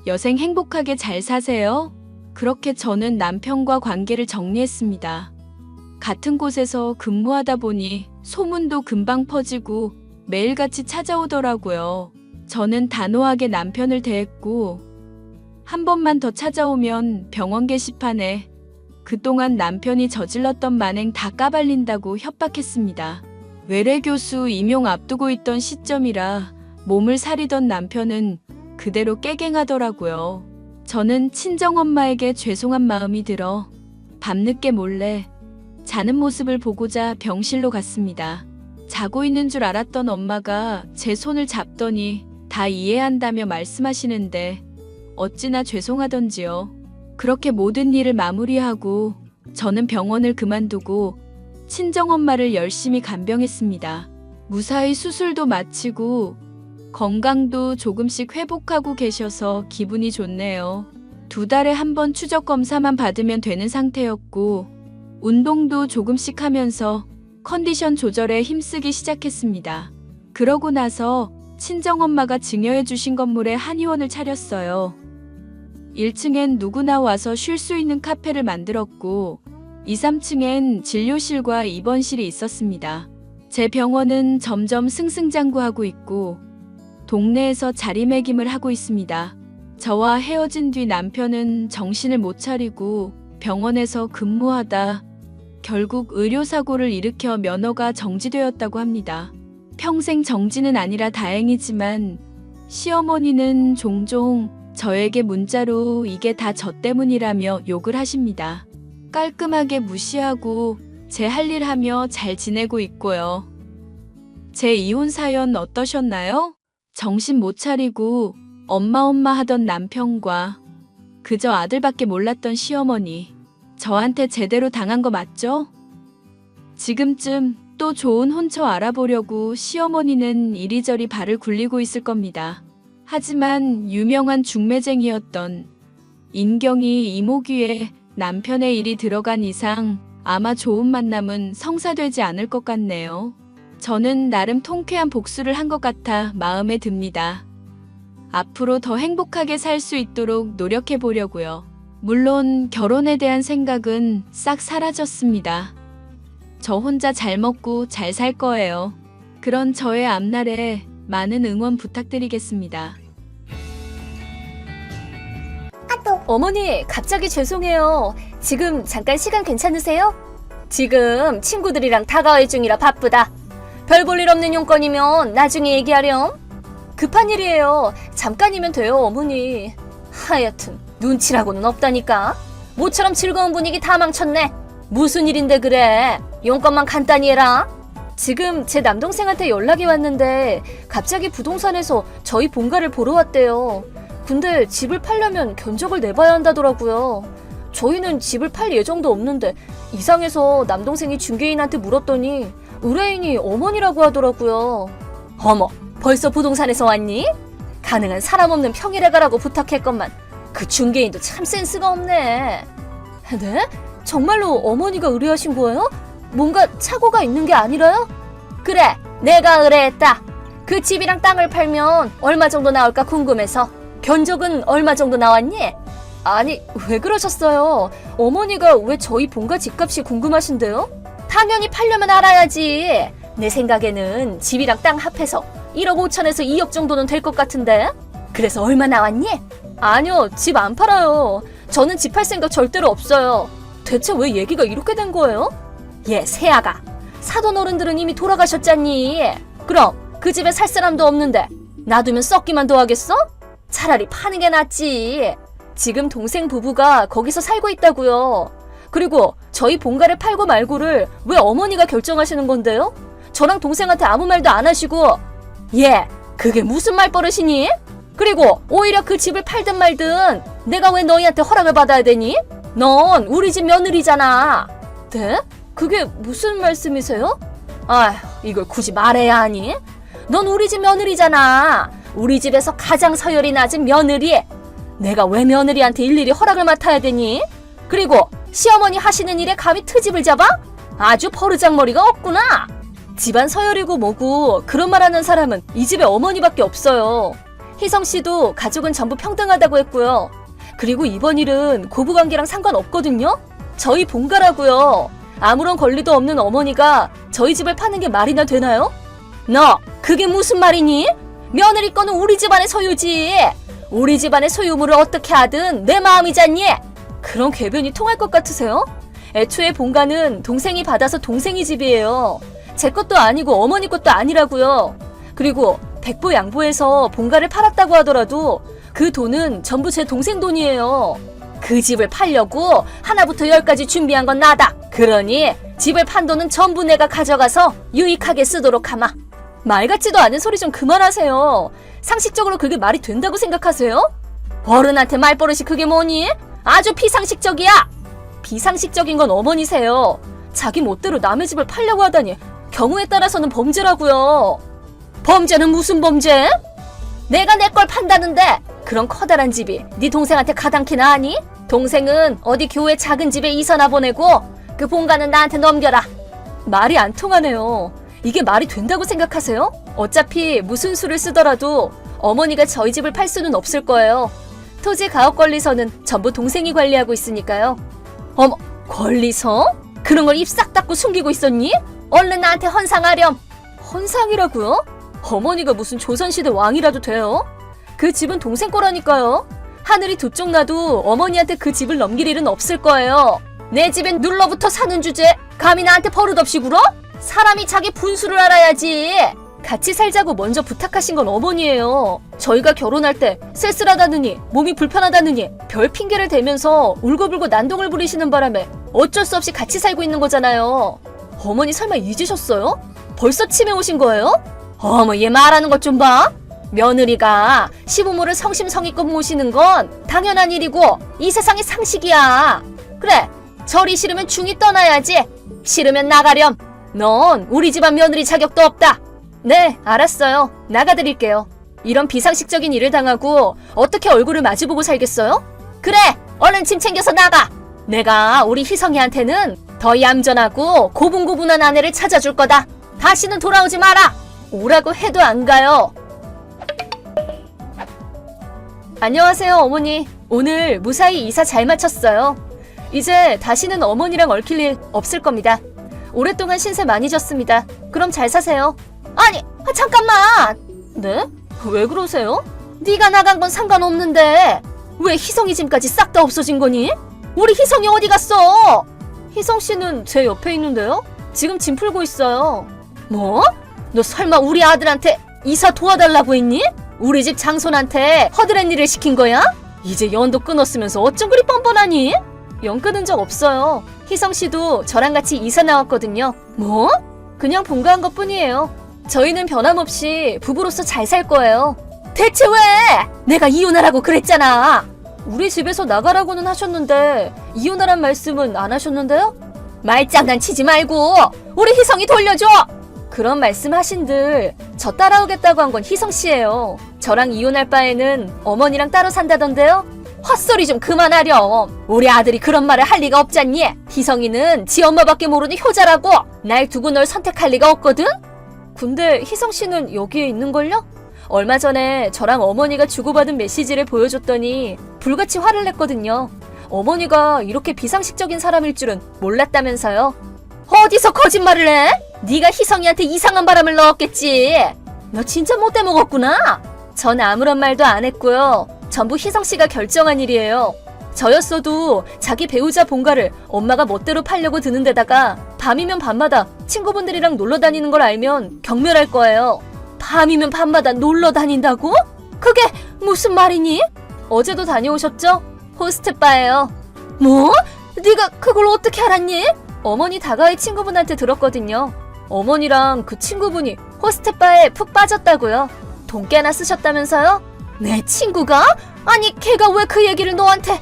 Speaker 2: 여생 행복하게 잘 사세요. 그렇게 저는 남편과 관계를 정리했습니다. 같은 곳에서 근무하다 보니 소문도 금방 퍼지고 매일같이 찾아오더라고요. 저는 단호하게 남편을 대했고 한 번만 더 찾아오면 병원 게시판에 그동안 남편이 저질렀던 만행 다 까발린다고 협박했습니다. 외래교수 임용 앞두고 있던 시점이라 몸을 사리던 남편은 그대로 깨갱하더라고요. 저는 친정엄마에게 죄송한 마음이 들어 밤늦게 몰래 자는 모습을 보고자 병실로 갔습니다. 자고 있는 줄 알았던 엄마가 제 손을 잡더니 다 이해한다며 말씀하시는데 어찌나 죄송하던지요. 그렇게 모든 일을 마무리하고 저는 병원을 그만두고 친정엄마를 열심히 간병했습니다. 무사히 수술도 마치고 건강도 조금씩 회복하고 계셔서 기분이 좋네요. 2달에 한 번 추적 검사만 받으면 되는 상태였고 운동도 조금씩 하면서 컨디션 조절에 힘쓰기 시작했습니다. 그러고 나서 친정엄마가 증여해 주신 건물에 한의원을 차렸어요. 1층엔 누구나 와서 쉴 수 있는 카페를 만들었고 2, 3층엔 진료실과 입원실이 있었습니다. 제 병원은 점점 승승장구하고 있고 동네에서 자리매김을 하고 있습니다. 저와 헤어진 뒤 남편은 정신을 못 차리고 병원에서 근무하다 결국 의료사고를 일으켜 면허가 정지되었다고 합니다. 평생 정지는 아니라 다행이지만 시어머니는 종종 저에게 문자로 이게 다 저 때문이라며 욕을 하십니다. 깔끔하게 무시하고 제 할 일 하며 잘 지내고 있고요. 제 이혼 사연 어떠셨나요? 정신 못 차리고 엄마 하던 남편과 그저 아들밖에 몰랐던 시어머니. 저한테 제대로 당한 거 맞죠? 지금쯤 또 좋은 혼처 알아보려고 시어머니는 이리저리 발을 굴리고 있을 겁니다. 하지만 유명한 중매쟁이였던 인경이 이모귀에 남편의 일이 들어간 이상 아마 좋은 만남은 성사되지 않을 것 같네요. 저는 나름 통쾌한 복수를 한 것 같아 마음에 듭니다. 앞으로 더 행복하게 살 수 있도록 노력해 보려고요. 물론 결혼에 대한 생각은 싹 사라졌습니다. 저 혼자 잘 먹고 잘 살 거예요. 그런 저의 앞날에 많은 응원 부탁드리겠습니다.
Speaker 6: 어머니, 갑자기 죄송해요. 지금 잠깐 시간 괜찮으세요? 지금 친구들이랑 다가올 중이라 바쁘다. 별 볼 일 없는 용건이면 나중에 얘기하렴. 급한 일이에요. 잠깐이면 돼요, 어머니. 하여튼 눈치라고는 없다니까. 모처럼 즐거운 분위기 다 망쳤네. 무슨 일인데 그래? 용건만 간단히 해라. 지금 제 남동생한테 연락이 왔는데 갑자기 부동산에서 저희 본가를 보러 왔대요. 근데 집을 팔려면 견적을 내봐야 한다더라고요. 저희는 집을 팔 예정도 없는데 이상해서 남동생이 중개인한테 물었더니 의뢰인이 어머니라고 하더라고요. 어머, 벌써 부동산에서 왔니? 가능한 사람 없는 평일에 가라고 부탁했건만 그 중개인도 참 센스가 없네. 네? 정말로 어머니가 의뢰하신 거예요? 뭔가 착오가 있는 게 아니라요? 그래, 내가 의뢰했다. 그 집이랑 땅을 팔면 얼마 정도 나올까 궁금해서. 견적은 얼마 정도 나왔니? 아니, 왜 그러셨어요? 어머니가 왜 저희 본가 집값이 궁금하신데요? 당연히 팔려면 알아야지. 내 생각에는 집이랑 땅 합해서 1억 5천에서 2억 정도는 될 것 같은데? 그래서 얼마 나왔니? 아니요, 집 안 팔아요. 저는 집 팔 생각 절대로 없어요. 대체 왜 얘기가 이렇게 된 거예요? 얘 새아가, 사돈 어른들은 이미 돌아가셨잖니. 그럼 그 집에 살 사람도 없는데 놔두면 썩기만 더 하겠어? 차라리 파는 게 낫지. 지금 동생 부부가 거기서 살고 있다고요. 그리고 저희 본가를 팔고 말고를 왜 어머니가 결정하시는 건데요? 저랑 동생한테 아무 말도 안 하시고. 얘, 그게 무슨 말버릇이니? 그리고 오히려 그 집을 팔든 말든 내가 왜 너희한테 허락을 받아야 되니? 넌 우리 집 며느리잖아. 네? 그게 무슨 말씀이세요? 아휴, 이걸 굳이 말해야 하니? 넌 우리 집 며느리잖아. 우리 집에서 가장 서열이 낮은 며느리. 내가 왜 며느리한테 일일이 허락을 맡아야 되니? 그리고 시어머니 하시는 일에 감히 트집을 잡아? 아주 버르장머리가 없구나. 집안 서열이고 뭐고 그런 말 하는 사람은 이 집의 어머니밖에 없어요. 희성 씨도 가족은 전부 평등하다고 했고요. 그리고 이번 일은 고부관계랑 상관없거든요? 저희 본가라고요. 아무런 권리도 없는 어머니가 저희 집을 파는 게 말이나 되나요? 너, 그게 무슨 말이니? 며느리 거는 우리 집안의 소유지. 우리 집안의 소유물을 어떻게 하든 내 마음이잖니. 그런 궤변이 통할 것 같으세요? 애초에 본가는 동생이 받아서 동생이 집이에요. 제 것도 아니고 어머니 것도 아니라고요. 그리고 백보 양보해서 본가를 팔았다고 하더라도 그 돈은 전부 제 동생 돈이에요. 그 집을 팔려고 하나부터 10까지 준비한 건 나다. 그러니 집을 판 돈은 전부 내가 가져가서 유익하게 쓰도록 하마. 말 같지도 않은 소리 좀 그만하세요. 상식적으로 그게 말이 된다고 생각하세요? 어른한테 말버릇이 그게 뭐니? 아주 비상식적이야. 비상식적인 건 어머니세요. 자기 멋대로 남의 집을 팔려고 하다니 경우에 따라서는 범죄라고요. 범죄는 무슨 범죄? 내가 내 걸 판다는데 그런 커다란 집이 네 동생한테 가당키나 하니? 동생은 어디 교회 작은 집에 이사나 보내고 그 본가는 나한테 넘겨라. 말이 안 통하네요. 이게 말이 된다고 생각하세요? 어차피 무슨 수를 쓰더라도 어머니가 저희 집을 팔 수는 없을 거예요. 토지 가업 관리서는 전부 동생이 관리하고 있으니까요. 어머, 권리서? 그런 걸 입 싹 닫고 숨기고 있었니? 얼른 나한테 헌상하렴. 헌상이라고요? 어머니가 무슨 조선시대 왕이라도 돼요? 그 집은 동생 거라니까요. 하늘이 두 쪽 나도 어머니한테 그 집을 넘길 일은 없을 거예요. 내 집엔 눌러붙어 사는 주제 감히 나한테 버릇없이 굴어? 사람이 자기 분수를 알아야지. 같이 살자고 먼저 부탁하신 건 어머니예요. 저희가 결혼할 때 쓸쓸하다느니 몸이 불편하다느니 별 핑계를 대면서 울고불고 난동을 부리시는 바람에 어쩔 수 없이 같이 살고 있는 거잖아요. 어머니 설마 잊으셨어요? 벌써 치매 오신 거예요? 어머, 얘 말하는 것 좀 봐. 며느리가 시부모를 성심성의껏 모시는 건 당연한 일이고 이 세상의 상식이야. 그래, 절이 싫으면 중이 떠나야지. 싫으면 나가렴. 넌 우리 집안 며느리 자격도 없다. 네, 알았어요. 나가드릴게요. 이런 비상식적인 일을 당하고 어떻게 얼굴을 마주보고 살겠어요? 그래, 얼른 짐 챙겨서 나가. 내가 우리 희성이한테는 더 얌전하고 고분고분한 아내를 찾아줄 거다. 다시는 돌아오지 마라. 오라고 해도 안 가요. 안녕하세요, 어머니. 오늘 무사히 이사 잘 마쳤어요. 이제 다시는 어머니랑 얽힐 일 없을 겁니다. 오랫동안 신세 많이 졌습니다. 그럼 잘 사세요. 아니, 잠깐만. 네? 왜 그러세요? 네가 나간 건 상관없는데 왜 희성이 짐까지 싹 다 없어진 거니? 우리 희성이 어디 갔어? 희성 씨는 제 옆에 있는데요? 지금 짐 풀고 있어요. 뭐? 너 설마 우리 아들한테 이사 도와달라고 했니? 우리 집 장손한테 허드렛 일을 시킨 거야? 이제 연도 끊었으면서 어쩜 그리 뻔뻔하니? 연 끊은 적 없어요. 희성 씨도 저랑 같이 이사 나왔거든요. 뭐? 그냥 본가한 것 뿐이에요. 저희는 변함없이 부부로서 잘 살 거예요. 대체 왜? 내가 이혼하라고 그랬잖아. 우리 집에서 나가라고는 하셨는데 이혼하란 말씀은 안 하셨는데요? 말장난치지 말고 우리 희성이 돌려줘! 그런 말씀 하신들 저 따라오겠다고 한 건 희성씨예요. 저랑 이혼할 바에는 어머니랑 따로 산다던데요? 헛소리 좀 그만하렴. 우리 아들이 그런 말을 할 리가 없잖니. 희성이는 지 엄마밖에 모르는 효자라고. 날 두고 널 선택할 리가 없거든? 근데 희성씨는 여기에 있는걸요? 얼마 전에 저랑 어머니가 주고받은 메시지를 보여줬더니 불같이 화를 냈거든요. 어머니가 이렇게 비상식적인 사람일 줄은 몰랐다면서요. 어디서 거짓말을 해? 네가 희성이한테 이상한 바람을 넣었겠지. 너 진짜 못돼 먹었구나. 전 아무런 말도 안 했고요. 전부 희성씨가 결정한 일이에요. 저였어도 자기 배우자 본가를 엄마가 멋대로 팔려고 드는 데다가 밤이면 밤마다 친구분들이랑 놀러 다니는 걸 알면 경멸할 거예요. 밤이면 밤마다 놀러 다닌다고? 그게 무슨 말이니? 어제도 다녀오셨죠? 호스트바예요. 뭐? 네가 그걸 어떻게 알았니? 어머니 다가의 친구분한테 들었거든요. 어머니랑 그 친구분이 호스트바에 푹 빠졌다고요. 돈 꽤나 쓰셨다면서요? 내 친구가? 아니 걔가 왜 그 얘기를 너한테...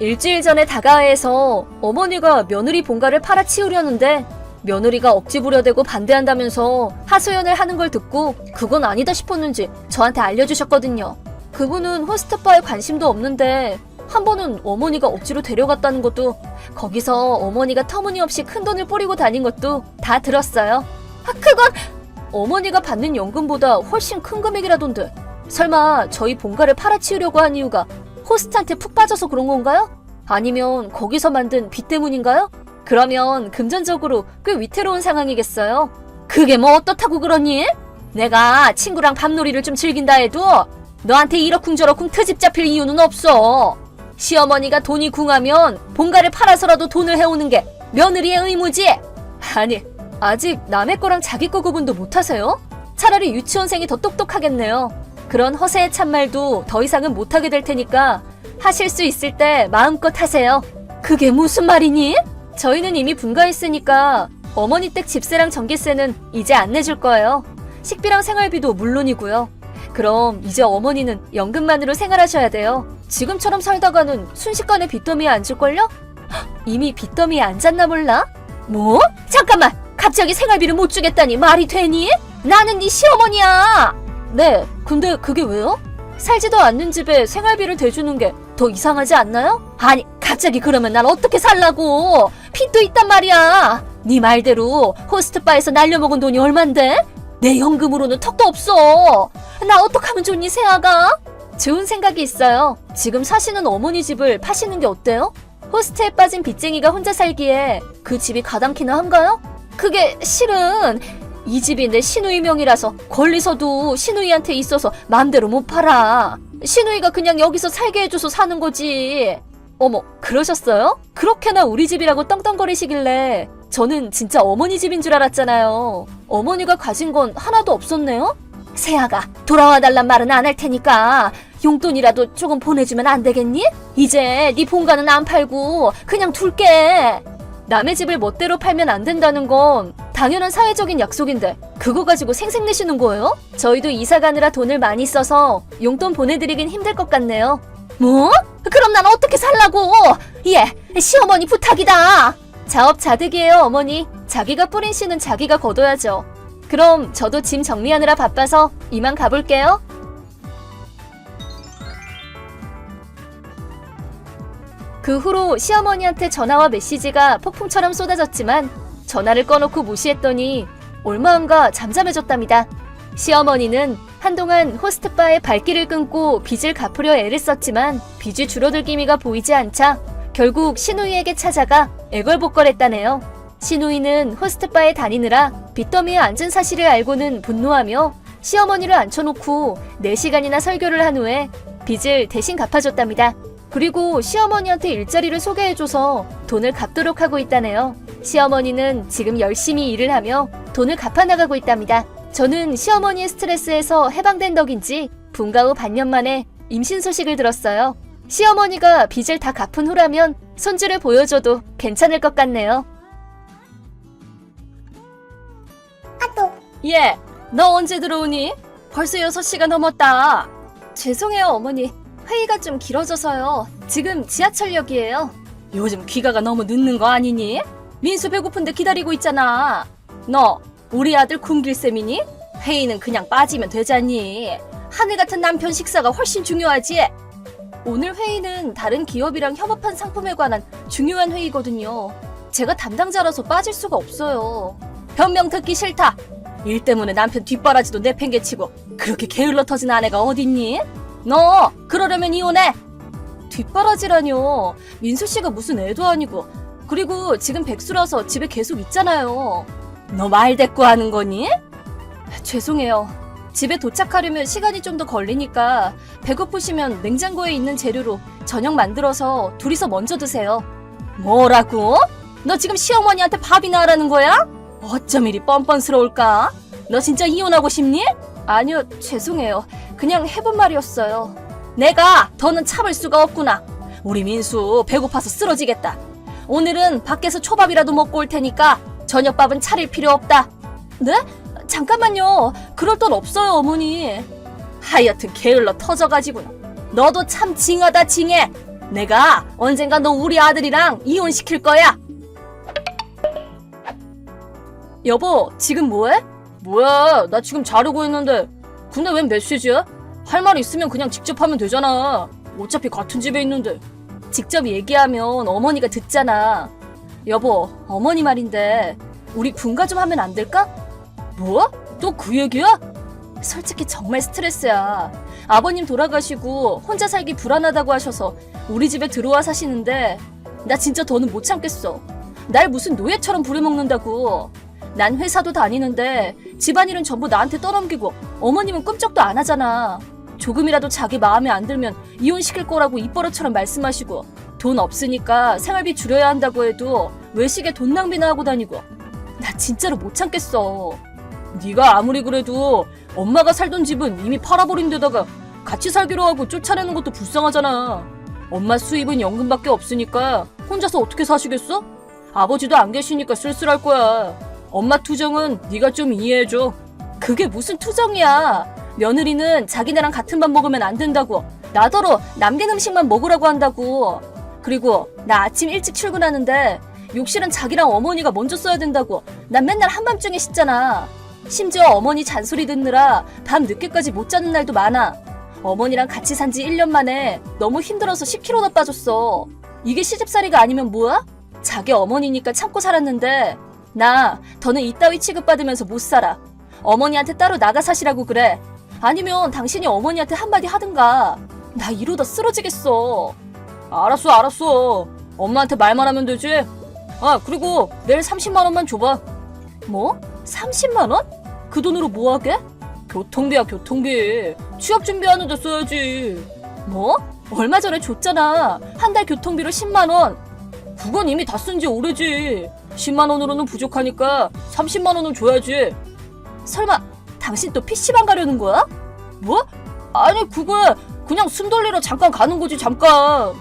Speaker 6: 일주일 전에 다가에서 어머니가 며느리 본가를 팔아치우려는데 며느리가 억지 부려대고 반대한다면서 하소연을 하는 걸 듣고 그건 아니다 싶었는지 저한테 알려주셨거든요. 그분은 호스트바에 관심도 없는데 한 번은 어머니가 억지로 데려갔다는 것도, 거기서 어머니가 터무니없이 큰돈을 뿌리고 다닌 것도 다 들었어요. 그건 어머니가 받는 연금보다 훨씬 큰 금액이라던데 설마 저희 본가를 팔아치우려고 한 이유가 호스트한테 푹 빠져서 그런 건가요? 아니면 거기서 만든 빚 때문인가요? 그러면 금전적으로 꽤 위태로운 상황이겠어요. 그게 뭐 어떻다고 그러니? 내가 친구랑 밤놀이를 좀 즐긴다 해도 너한테 이러쿵저러쿵 트집 잡힐 이유는 없어. 시어머니가 돈이 궁하면 본가를 팔아서라도 돈을 해오는 게 며느리의 의무지. 아니, 아직 남의 거랑 자기 거 구분도 못하세요? 차라리 유치원생이 더 똑똑하겠네요. 그런 허세의 참말도 더 이상은 못하게 될 테니까 하실 수 있을 때 마음껏 하세요. 그게 무슨 말이니? 저희는 이미 분가했으니까 어머니 댁 집세랑 전기세는 이제 안 내줄 거예요. 식비랑 생활비도 물론이고요. 그럼 이제 어머니는 연금만으로 생활하셔야 돼요. 지금처럼 살다가는 순식간에 빚더미에 앉을걸요? 이미 빚더미에 앉았나 몰라? 뭐? 잠깐만! 갑자기 생활비를 못 주겠다니 말이 되니? 나는 네 시어머니야! 네, 근데 그게 왜요? 살지도 않는 집에 생활비를 대주는 게 더 이상하지 않나요? 아니, 갑자기 그러면 난 어떻게 살라고? 빚도 있단 말이야. 네 말대로 호스트바에서 날려먹은 돈이 얼만데? 내 연금으로는 턱도 없어. 나 어떡하면 좋니, 세아가? 좋은 생각이 있어요. 지금 사시는 어머니 집을 파시는 게 어때요? 호스트에 빠진 빚쟁이가 혼자 살기에 그 집이 가당키나 한가요? 그게 실은 이 집이 내 시누이 명이라서 권리서도 시누이한테 있어서 마음대로 못 팔아. 시누이가 그냥 여기서 살게 해줘서 사는 거지. 어머, 그러셨어요? 그렇게나 우리 집이라고 떵떵거리시길래 저는 진짜 어머니 집인 줄 알았잖아요. 어머니가 가진 건 하나도 없었네요? 세아가 돌아와 달란 말은 안 할 테니까 용돈이라도 조금 보내주면 안 되겠니? 이제 네 본가는 안 팔고 그냥 둘게. 남의 집을 멋대로 팔면 안 된다는 건 당연한 사회적인 약속인데 그거 가지고 생색내시는 거예요? 저희도 이사 가느라 돈을 많이 써서 용돈 보내드리긴 힘들 것 같네요. 뭐? 그럼 난 어떻게 살라고? 예, 시어머니 부탁이다. 자업자득이에요, 어머니. 자기가 뿌린 씨는 자기가 거둬야죠. 그럼 저도 짐 정리하느라 바빠서 이만 가볼게요. 그 후로 시어머니한테 전화와 메시지가 폭풍처럼 쏟아졌지만 전화를 꺼놓고 무시했더니 얼마 안가 잠잠해졌답니다. 시어머니는 한동안 호스트바에 발길을 끊고 빚을 갚으려 애를 썼지만 빚이 줄어들 기미가 보이지 않자 결국 시누이에게 찾아가 애걸복걸했다네요. 시누이는 호스트바에 다니느라 빚더미에 앉은 사실을 알고는 분노하며 시어머니를 앉혀놓고 4시간이나 설교를 한 후에 빚을 대신 갚아줬답니다. 그리고 시어머니한테 일자리를 소개해줘서 돈을 갚도록 하고 있다네요. 시어머니는 지금 열심히 일을 하며 돈을 갚아나가고 있답니다. 저는 시어머니의 스트레스에서 해방된 덕인지 분가 후 반년 만에 임신 소식을 들었어요. 시어머니가 빚을 다 갚은 후라면 손주를 보여줘도 괜찮을 것 같네요. 예, 너 언제 들어오니? 벌써 6시가 넘었다. 죄송해요, 어머니. 회의가 좀 길어져서요. 지금 지하철역이에요. 요즘 귀가가 너무 늦는 거 아니니? 민수 배고픈데 기다리고 있잖아. 너 우리 아들 군길쌤이니? 회의는 그냥 빠지면 되잖니. 하늘 같은 남편 식사가 훨씬 중요하지. 오늘 회의는 다른 기업이랑 협업한 상품에 관한 중요한 회의거든요. 제가 담당자라서 빠질 수가 없어요. 변명 듣기 싫다. 일 때문에 남편 뒷바라지도 내팽개치고 그렇게 게을러 터진 아내가 어딨니? 너 그러려면 이혼해. 뒷바라지라뇨. 민수 씨가 무슨 애도 아니고. 그리고 지금 백수라서 집에 계속 있잖아요. 너 말 대꾸 하는 거니? 죄송해요. 집에 도착하려면 시간이 좀 더 걸리니까 배고프시면 냉장고에 있는 재료로 저녁 만들어서 둘이서 먼저 드세요. 뭐라고? 너 지금 시어머니한테 밥이나 하라는 거야? 어쩜 이리 뻔뻔스러울까? 너 진짜 이혼하고 싶니? 아니요, 죄송해요. 그냥 해본 말이었어요. 내가 더는 참을 수가 없구나. 우리 민수 배고파서 쓰러지겠다. 오늘은 밖에서 초밥이라도 먹고 올 테니까 저녁밥은 차릴 필요 없다. 네? 잠깐만요. 그럴 돈 없어요, 어머니. 하여튼 게을러 터져가지구나. 너도 참 징하다, 징해. 내가 언젠가 너 우리 아들이랑 이혼시킬 거야. 여보, 지금 뭐해? 뭐야, 나 지금 자려고 했는데. 근데 웬 메시지야? 할 말 있으면 그냥 직접 하면 되잖아. 어차피 같은 집에 있는데. 직접 얘기하면 어머니가 듣잖아. 여보, 어머니 말인데 우리 분가 좀 하면 안 될까? 뭐? 또 그 얘기야? 솔직히 정말 스트레스야. 아버님 돌아가시고 혼자 살기 불안하다고 하셔서 우리 집에 들어와 사시는데 나 진짜 더는 못 참겠어. 날 무슨 노예처럼 부려먹는다고. 난 회사도 다니는데 집안일은 전부 나한테 떠넘기고 어머님은 꿈쩍도 안 하잖아. 조금이라도 자기 마음에 안 들면 이혼시킬 거라고 입버릇처럼 말씀하시고 돈 없으니까 생활비 줄여야 한다고 해도 외식에 돈 낭비나 하고 다니고. 나 진짜로 못 참겠어. 네가 아무리 그래도 엄마가 살던 집은 이미 팔아버린 데다가 같이 살기로 하고 쫓아내는 것도 불쌍하잖아. 엄마 수입은 연금밖에 없으니까 혼자서 어떻게 사시겠어? 아버지도 안 계시니까 쓸쓸할 거야. 엄마 투정은 네가 좀 이해해줘. 그게 무슨 투정이야. 며느리는 자기네랑 같은 밥 먹으면 안 된다고. 나더러 남긴 음식만 먹으라고 한다고. 그리고 나 아침 일찍 출근하는데 욕실은 자기랑 어머니가 먼저 써야 된다고. 난 맨날 한밤중에 씻잖아. 심지어 어머니 잔소리 듣느라 밤 늦게까지 못 자는 날도 많아. 어머니랑 같이 산 지 1년 만에 너무 힘들어서 10kg나 빠졌어. 이게 시집살이가 아니면 뭐야? 자기 어머니니까 참고 살았는데 나 더는 이따위 취급받으면서 못 살아. 어머니한테 따로 나가 사시라고 그래. 아니면 당신이 어머니한테 한마디 하든가. 나 이러다 쓰러지겠어. 알았어. 엄마한테 말만 하면 되지. 아, 그리고 내일 30만 원만 줘봐. 뭐? 30만 원? 그 돈으로 뭐 하게? 교통비야, 교통비. 취업 준비하는데 써야지. 뭐? 얼마 전에 줬잖아. 한 달 교통비로 10만 원. 그건 이미 다 쓴 지 오래지. 10만 원으로는 부족하니까 30만 원은 줘야지. 설마 당신 또 PC방 가려는 거야? 뭐? 아니, 그거 그냥 숨 돌리러 잠깐 가는 거지, 잠깐.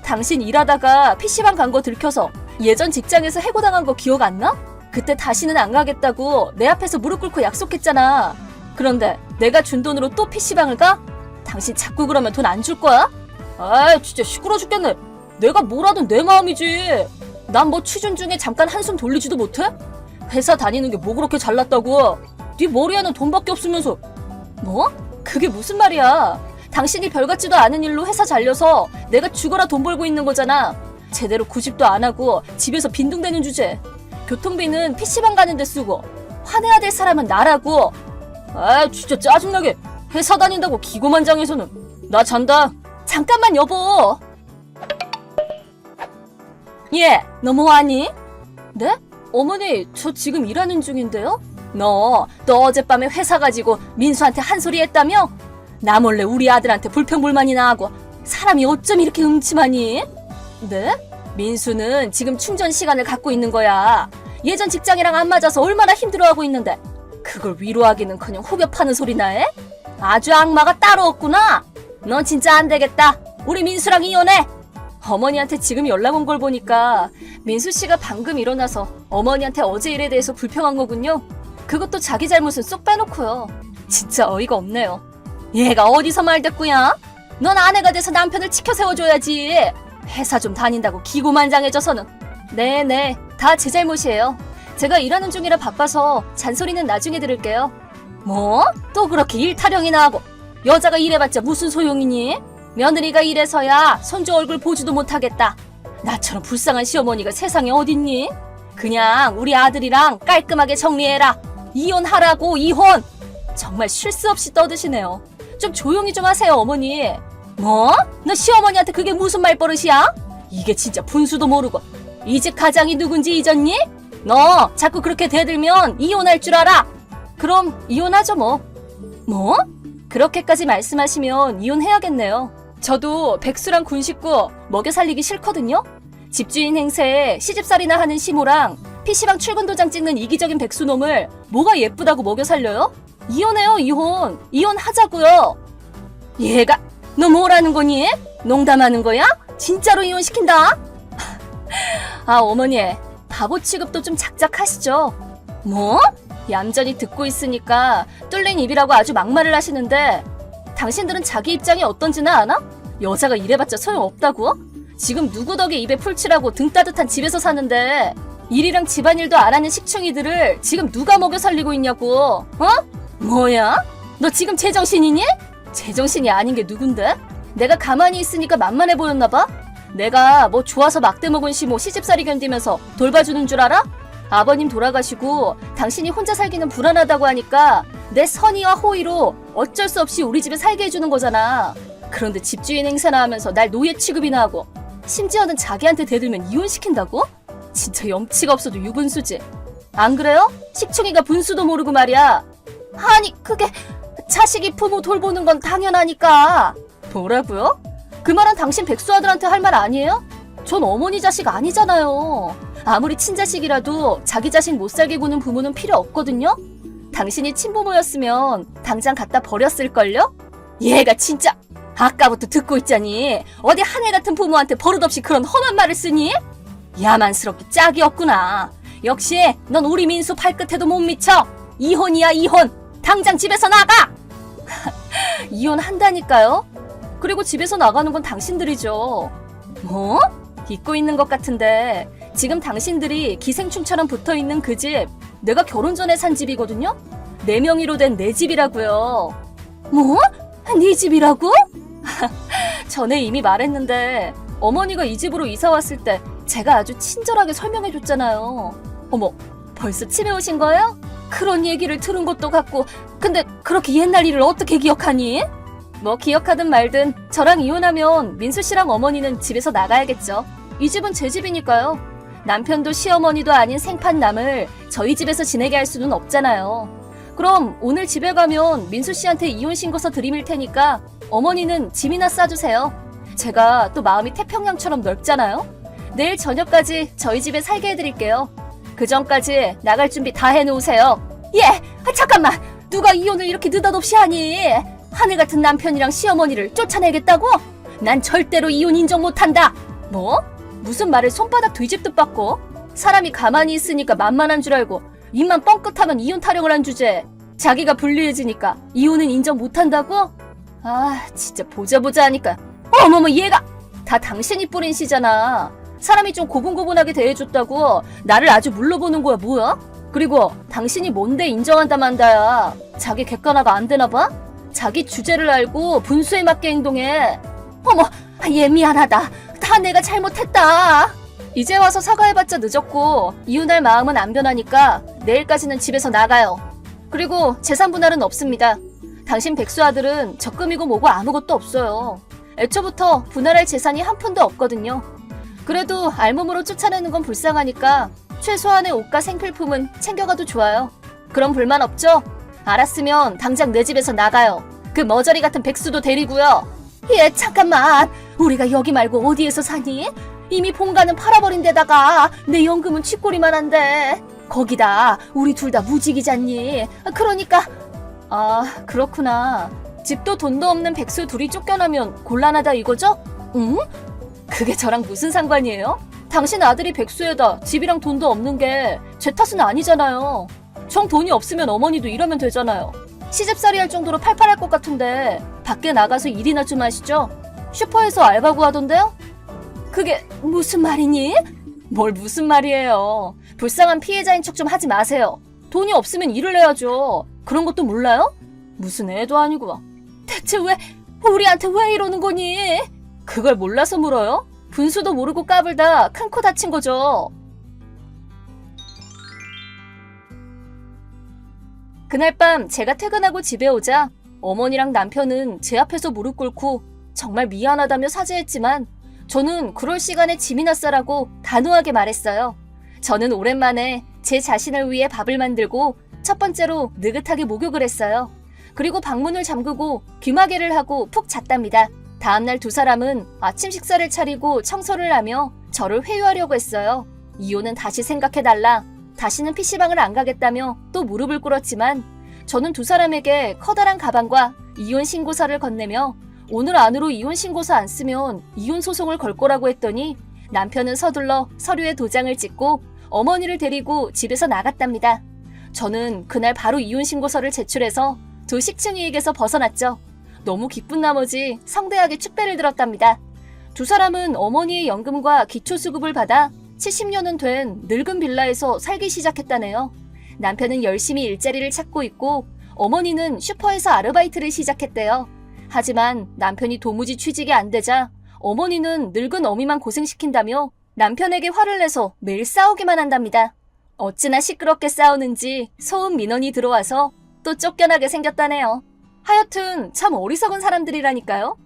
Speaker 6: 당신 일하다가 PC방 간 거 들켜서 예전 직장에서 해고당한 거 기억 안 나? 그때 다시는 안 가겠다고 내 앞에서 무릎 꿇고 약속했잖아. 그런데 내가 준 돈으로 또 PC방을 가? 당신 자꾸 그러면 돈 안 줄 거야? 아이, 진짜 시끄러 죽겠네. 내가 뭘 하든 내 마음이지. 난 뭐 취준 중에 잠깐 한숨 돌리지도 못해? 회사 다니는 게 뭐 그렇게 잘났다고. 네 머리에는 돈밖에 없으면서. 뭐? 그게 무슨 말이야. 당신이 별 같지도 않은 일로 회사 잘려서 내가 죽어라 돈 벌고 있는 거잖아. 제대로 구집도 안 하고 집에서 빈둥대는 주제. 교통비는 PC방 가는데 쓰고 화내야 될 사람은 나라고. 아, 진짜 짜증나게. 회사 다닌다고 기고만장해서는. 나 잔다. 잠깐만, 여보. 예, 너 뭐하니? 네? 어머니, 저 지금 일하는 중인데요? 너 어젯밤에 회사 가지고 민수한테 한 소리 했다며? 나 몰래 우리 아들한테 불평불만이나 하고. 사람이 어쩜 이렇게 음침하니? 네? 민수는 지금 충전 시간을 갖고 있는 거야. 예전 직장이랑 안 맞아서 얼마나 힘들어하고 있는데 그걸 위로하기는커녕 후벼 파는 소리나 해? 아주 악마가 따로 없구나. 넌 진짜 안 되겠다. 우리 민수랑 이혼해. 어머니한테 지금 연락 온 걸 보니까 민수 씨가 방금 일어나서 어머니한테 어제 일에 대해서 불평한 거군요. 그것도 자기 잘못은 쏙 빼놓고요. 진짜 어이가 없네요. 얘가 어디서 말대꾸야? 넌 아내가 돼서 남편을 치켜 세워줘야지. 회사 좀 다닌다고 기고만장해져서는. 네네, 다 제 잘못이에요. 제가 일하는 중이라 바빠서 잔소리는 나중에 들을게요. 뭐? 또 그렇게 일타령이나 하고. 여자가 일해봤자 무슨 소용이니? 며느리가 일해서야 손주 얼굴 보지도 못하겠다. 나처럼 불쌍한 시어머니가 세상에 어딨니? 그냥 우리 아들이랑 깔끔하게 정리해라. 이혼하라고, 이혼! 정말 쉴 새 없이 떠드시네요. 좀 조용히 좀 하세요, 어머니. 뭐? 너 시어머니한테 그게 무슨 말버릇이야? 이게 진짜 분수도 모르고. 이 집 가장이 누군지 잊었니? 너 자꾸 그렇게 대들면 이혼할 줄 알아. 그럼 이혼하죠 뭐. 뭐? 그렇게까지 말씀하시면 이혼해야겠네요. 저도 백수랑 군 식구 먹여 살리기 싫거든요. 집주인 행세에 시집살이나 하는 시모랑 PC방 출근 도장 찍는 이기적인 백수놈을 뭐가 예쁘다고 먹여 살려요? 이혼해요, 이혼. 이혼하자고요. 얘가 너 뭐라는 거니? 농담하는 거야? 진짜로 이혼시킨다? 아, 어머니, 바보 취급도 좀 작작하시죠. 뭐? 얌전히 듣고 있으니까 뚫린 입이라고 아주 막말을 하시는데 당신들은 자기 입장이 어떤지나 아나? 여자가 이래봤자 소용없다고? 지금 누구 덕에 입에 풀칠하고 등 따뜻한 집에서 사는데 일이랑 집안일도 안 하는 식충이들을 지금 누가 먹여 살리고 있냐고. 어? 뭐야? 너 지금 제정신이니? 제정신이 아닌 게 누군데? 내가 가만히 있으니까 만만해 보였나 봐? 내가 뭐 좋아서 막대 먹은 시모 시집살이 견디면서 돌봐주는 줄 알아? 아버님 돌아가시고 당신이 혼자 살기는 불안하다고 하니까 내 선의와 호의로 어쩔 수 없이 우리 집에 살게 해주는 거잖아. 그런데 집주인 행세나 하면서 날 노예 취급이나 하고 심지어는 자기한테 대들면 이혼시킨다고? 진짜 염치가 없어도 유분수지. 안 그래요? 식충이가 분수도 모르고 말이야. 아니 그게 자식이 부모 돌보는 건 당연하니까. 뭐라고요? 그 말은 당신 백수아들한테 할 말 아니에요? 전 어머니 자식 아니잖아요. 아무리 친자식이라도 자기 자식 못 살게 구는 부모는 필요 없거든요? 당신이 친부모였으면 당장 갖다 버렸을걸요? 얘가 진짜 아까부터 듣고 있자니 어디 하늘 같은 부모한테 버릇없이 그런 험한 말을 쓰니? 야만스럽게 짝이 없구나. 역시 넌 우리 민수 발끝에도 못 미쳐. 이혼이야 이혼. 당장 집에서 나가. 이혼한다니까요? 그리고 집에서 나가는 건 당신들이죠. 뭐? 잊고 있는 것 같은데 지금 당신들이 기생충처럼 붙어있는 그 집 내가 결혼 전에 산 집이거든요? 내 명의로 된 내 집이라고요. 뭐? 네 집이라고? 전에 이미 말했는데 어머니가 이 집으로 이사 왔을 때 제가 아주 친절하게 설명해줬잖아요. 어머, 벌써 집에 오신 거예요? 그런 얘기를 들은 것도 같고. 근데 그렇게 옛날 일을 어떻게 기억하니? 뭐 기억하든 말든 저랑 이혼하면 민수 씨랑 어머니는 집에서 나가야겠죠. 이 집은 제 집이니까요. 남편도 시어머니도 아닌 생판남을 저희 집에서 지내게 할 수는 없잖아요. 그럼 오늘 집에 가면 민수 씨한테 이혼 신고서 드림일 테니까 어머니는 짐이나 싸주세요. 제가 또 마음이 태평양처럼 넓잖아요. 내일 저녁까지 저희 집에 살게 해드릴게요. 그 전까지 나갈 준비 다 해놓으세요. 예! 잠깐만! 누가 이혼을 이렇게 느닷없이 하니? 하늘 같은 남편이랑 시어머니를 쫓아내겠다고? 난 절대로 이혼 인정 못한다. 뭐? 무슨 말을 손바닥 뒤집듯 받고? 사람이 가만히 있으니까 만만한 줄 알고 입만 뻥끗하면 이혼 타령을 한 주제에 자기가 불리해지니까 이혼은 인정 못한다고? 아 진짜 보자 하니까 어머머 얘가 다 당신이 뿌린 시잖아. 사람이 좀 고분고분하게 대해줬다고 나를 아주 물러보는 거야 뭐야? 그리고 당신이 뭔데 인정한다 만다야. 자기 객관화가 안 되나 봐? 자기 주제를 알고 분수에 맞게 행동해. 어머 얘 미안하다. 다 내가 잘못했다. 이제 와서 사과해봤자 늦었고 이혼할 마음은 안 변하니까 내일까지는 집에서 나가요. 그리고 재산 분할은 없습니다. 당신 백수 아들은 적금이고 뭐고 아무것도 없어요. 애초부터 분할할 재산이 한 푼도 없거든요. 그래도 알몸으로 쫓아내는 건 불쌍하니까 최소한의 옷과 생필품은 챙겨가도 좋아요. 그럼 불만 없죠? 알았으면 당장 내 집에서 나가요. 그 머저리 같은 백수도 데리고요. 예, 잠깐만. 우리가 여기 말고 어디에서 사니? 이미 본가는 팔아버린 데다가 내 연금은 쥐꼬리만 한데. 거기다 우리 둘 다 무직이잖니. 그러니까. 아, 그렇구나. 집도 돈도 없는 백수 둘이 쫓겨나면 곤란하다 이거죠? 응? 그게 저랑 무슨 상관이에요? 당신 아들이 백수에다 집이랑 돈도 없는 게 제 탓은 아니잖아요. 정 돈이 없으면 어머니도 이러면 되잖아요. 시집살이 할 정도로 팔팔할 것 같은데 밖에 나가서 일이나 좀 하시죠. 슈퍼에서 알바 구하던데요? 그게 무슨 말이니? 뭘 무슨 말이에요. 불쌍한 피해자인 척 좀 하지 마세요. 돈이 없으면 일을 해야죠. 그런 것도 몰라요? 무슨 애도 아니고. 대체 우리한테 왜 이러는 거니? 그걸 몰라서 물어요? 분수도 모르고 까불다 큰 코 다친 거죠. 그날 밤 제가 퇴근하고 집에 오자 어머니랑 남편은 제 앞에서 무릎 꿇고 정말 미안하다며 사죄했지만 저는 그럴 시간에 짐이나 싸라고 단호하게 말했어요. 저는 오랜만에 제 자신을 위해 밥을 만들고 첫 번째로 느긋하게 목욕을 했어요. 그리고 방문을 잠그고 귀마개를 하고 푹 잤답니다. 다음날 두 사람은 아침 식사를 차리고 청소를 하며 저를 회유하려고 했어요. 이혼은 다시 생각해달라. 다시는 PC방을 안 가겠다며 또 무릎을 꿇었지만 저는 두 사람에게 커다란 가방과 이혼 신고서를 건네며 오늘 안으로 이혼 신고서 안 쓰면 이혼 소송을 걸 거라고 했더니 남편은 서둘러 서류에 도장을 찍고 어머니를 데리고 집에서 나갔답니다. 저는 그날 바로 이혼 신고서를 제출해서 두 식충이에게서 벗어났죠. 너무 기쁜 나머지 성대하게 축배를 들었답니다. 두 사람은 어머니의 연금과 기초수급을 받아 70년은 된 늙은 빌라에서 살기 시작했다네요. 남편은 열심히 일자리를 찾고 있고 어머니는 슈퍼에서 아르바이트를 시작했대요. 하지만 남편이 도무지 취직이 안 되자 어머니는 늙은 어미만 고생시킨다며 남편에게 화를 내서 매일 싸우기만 한답니다. 어찌나 시끄럽게 싸우는지 소음 민원이 들어와서 또 쫓겨나게 생겼다네요. 하여튼 참 어리석은 사람들이라니까요.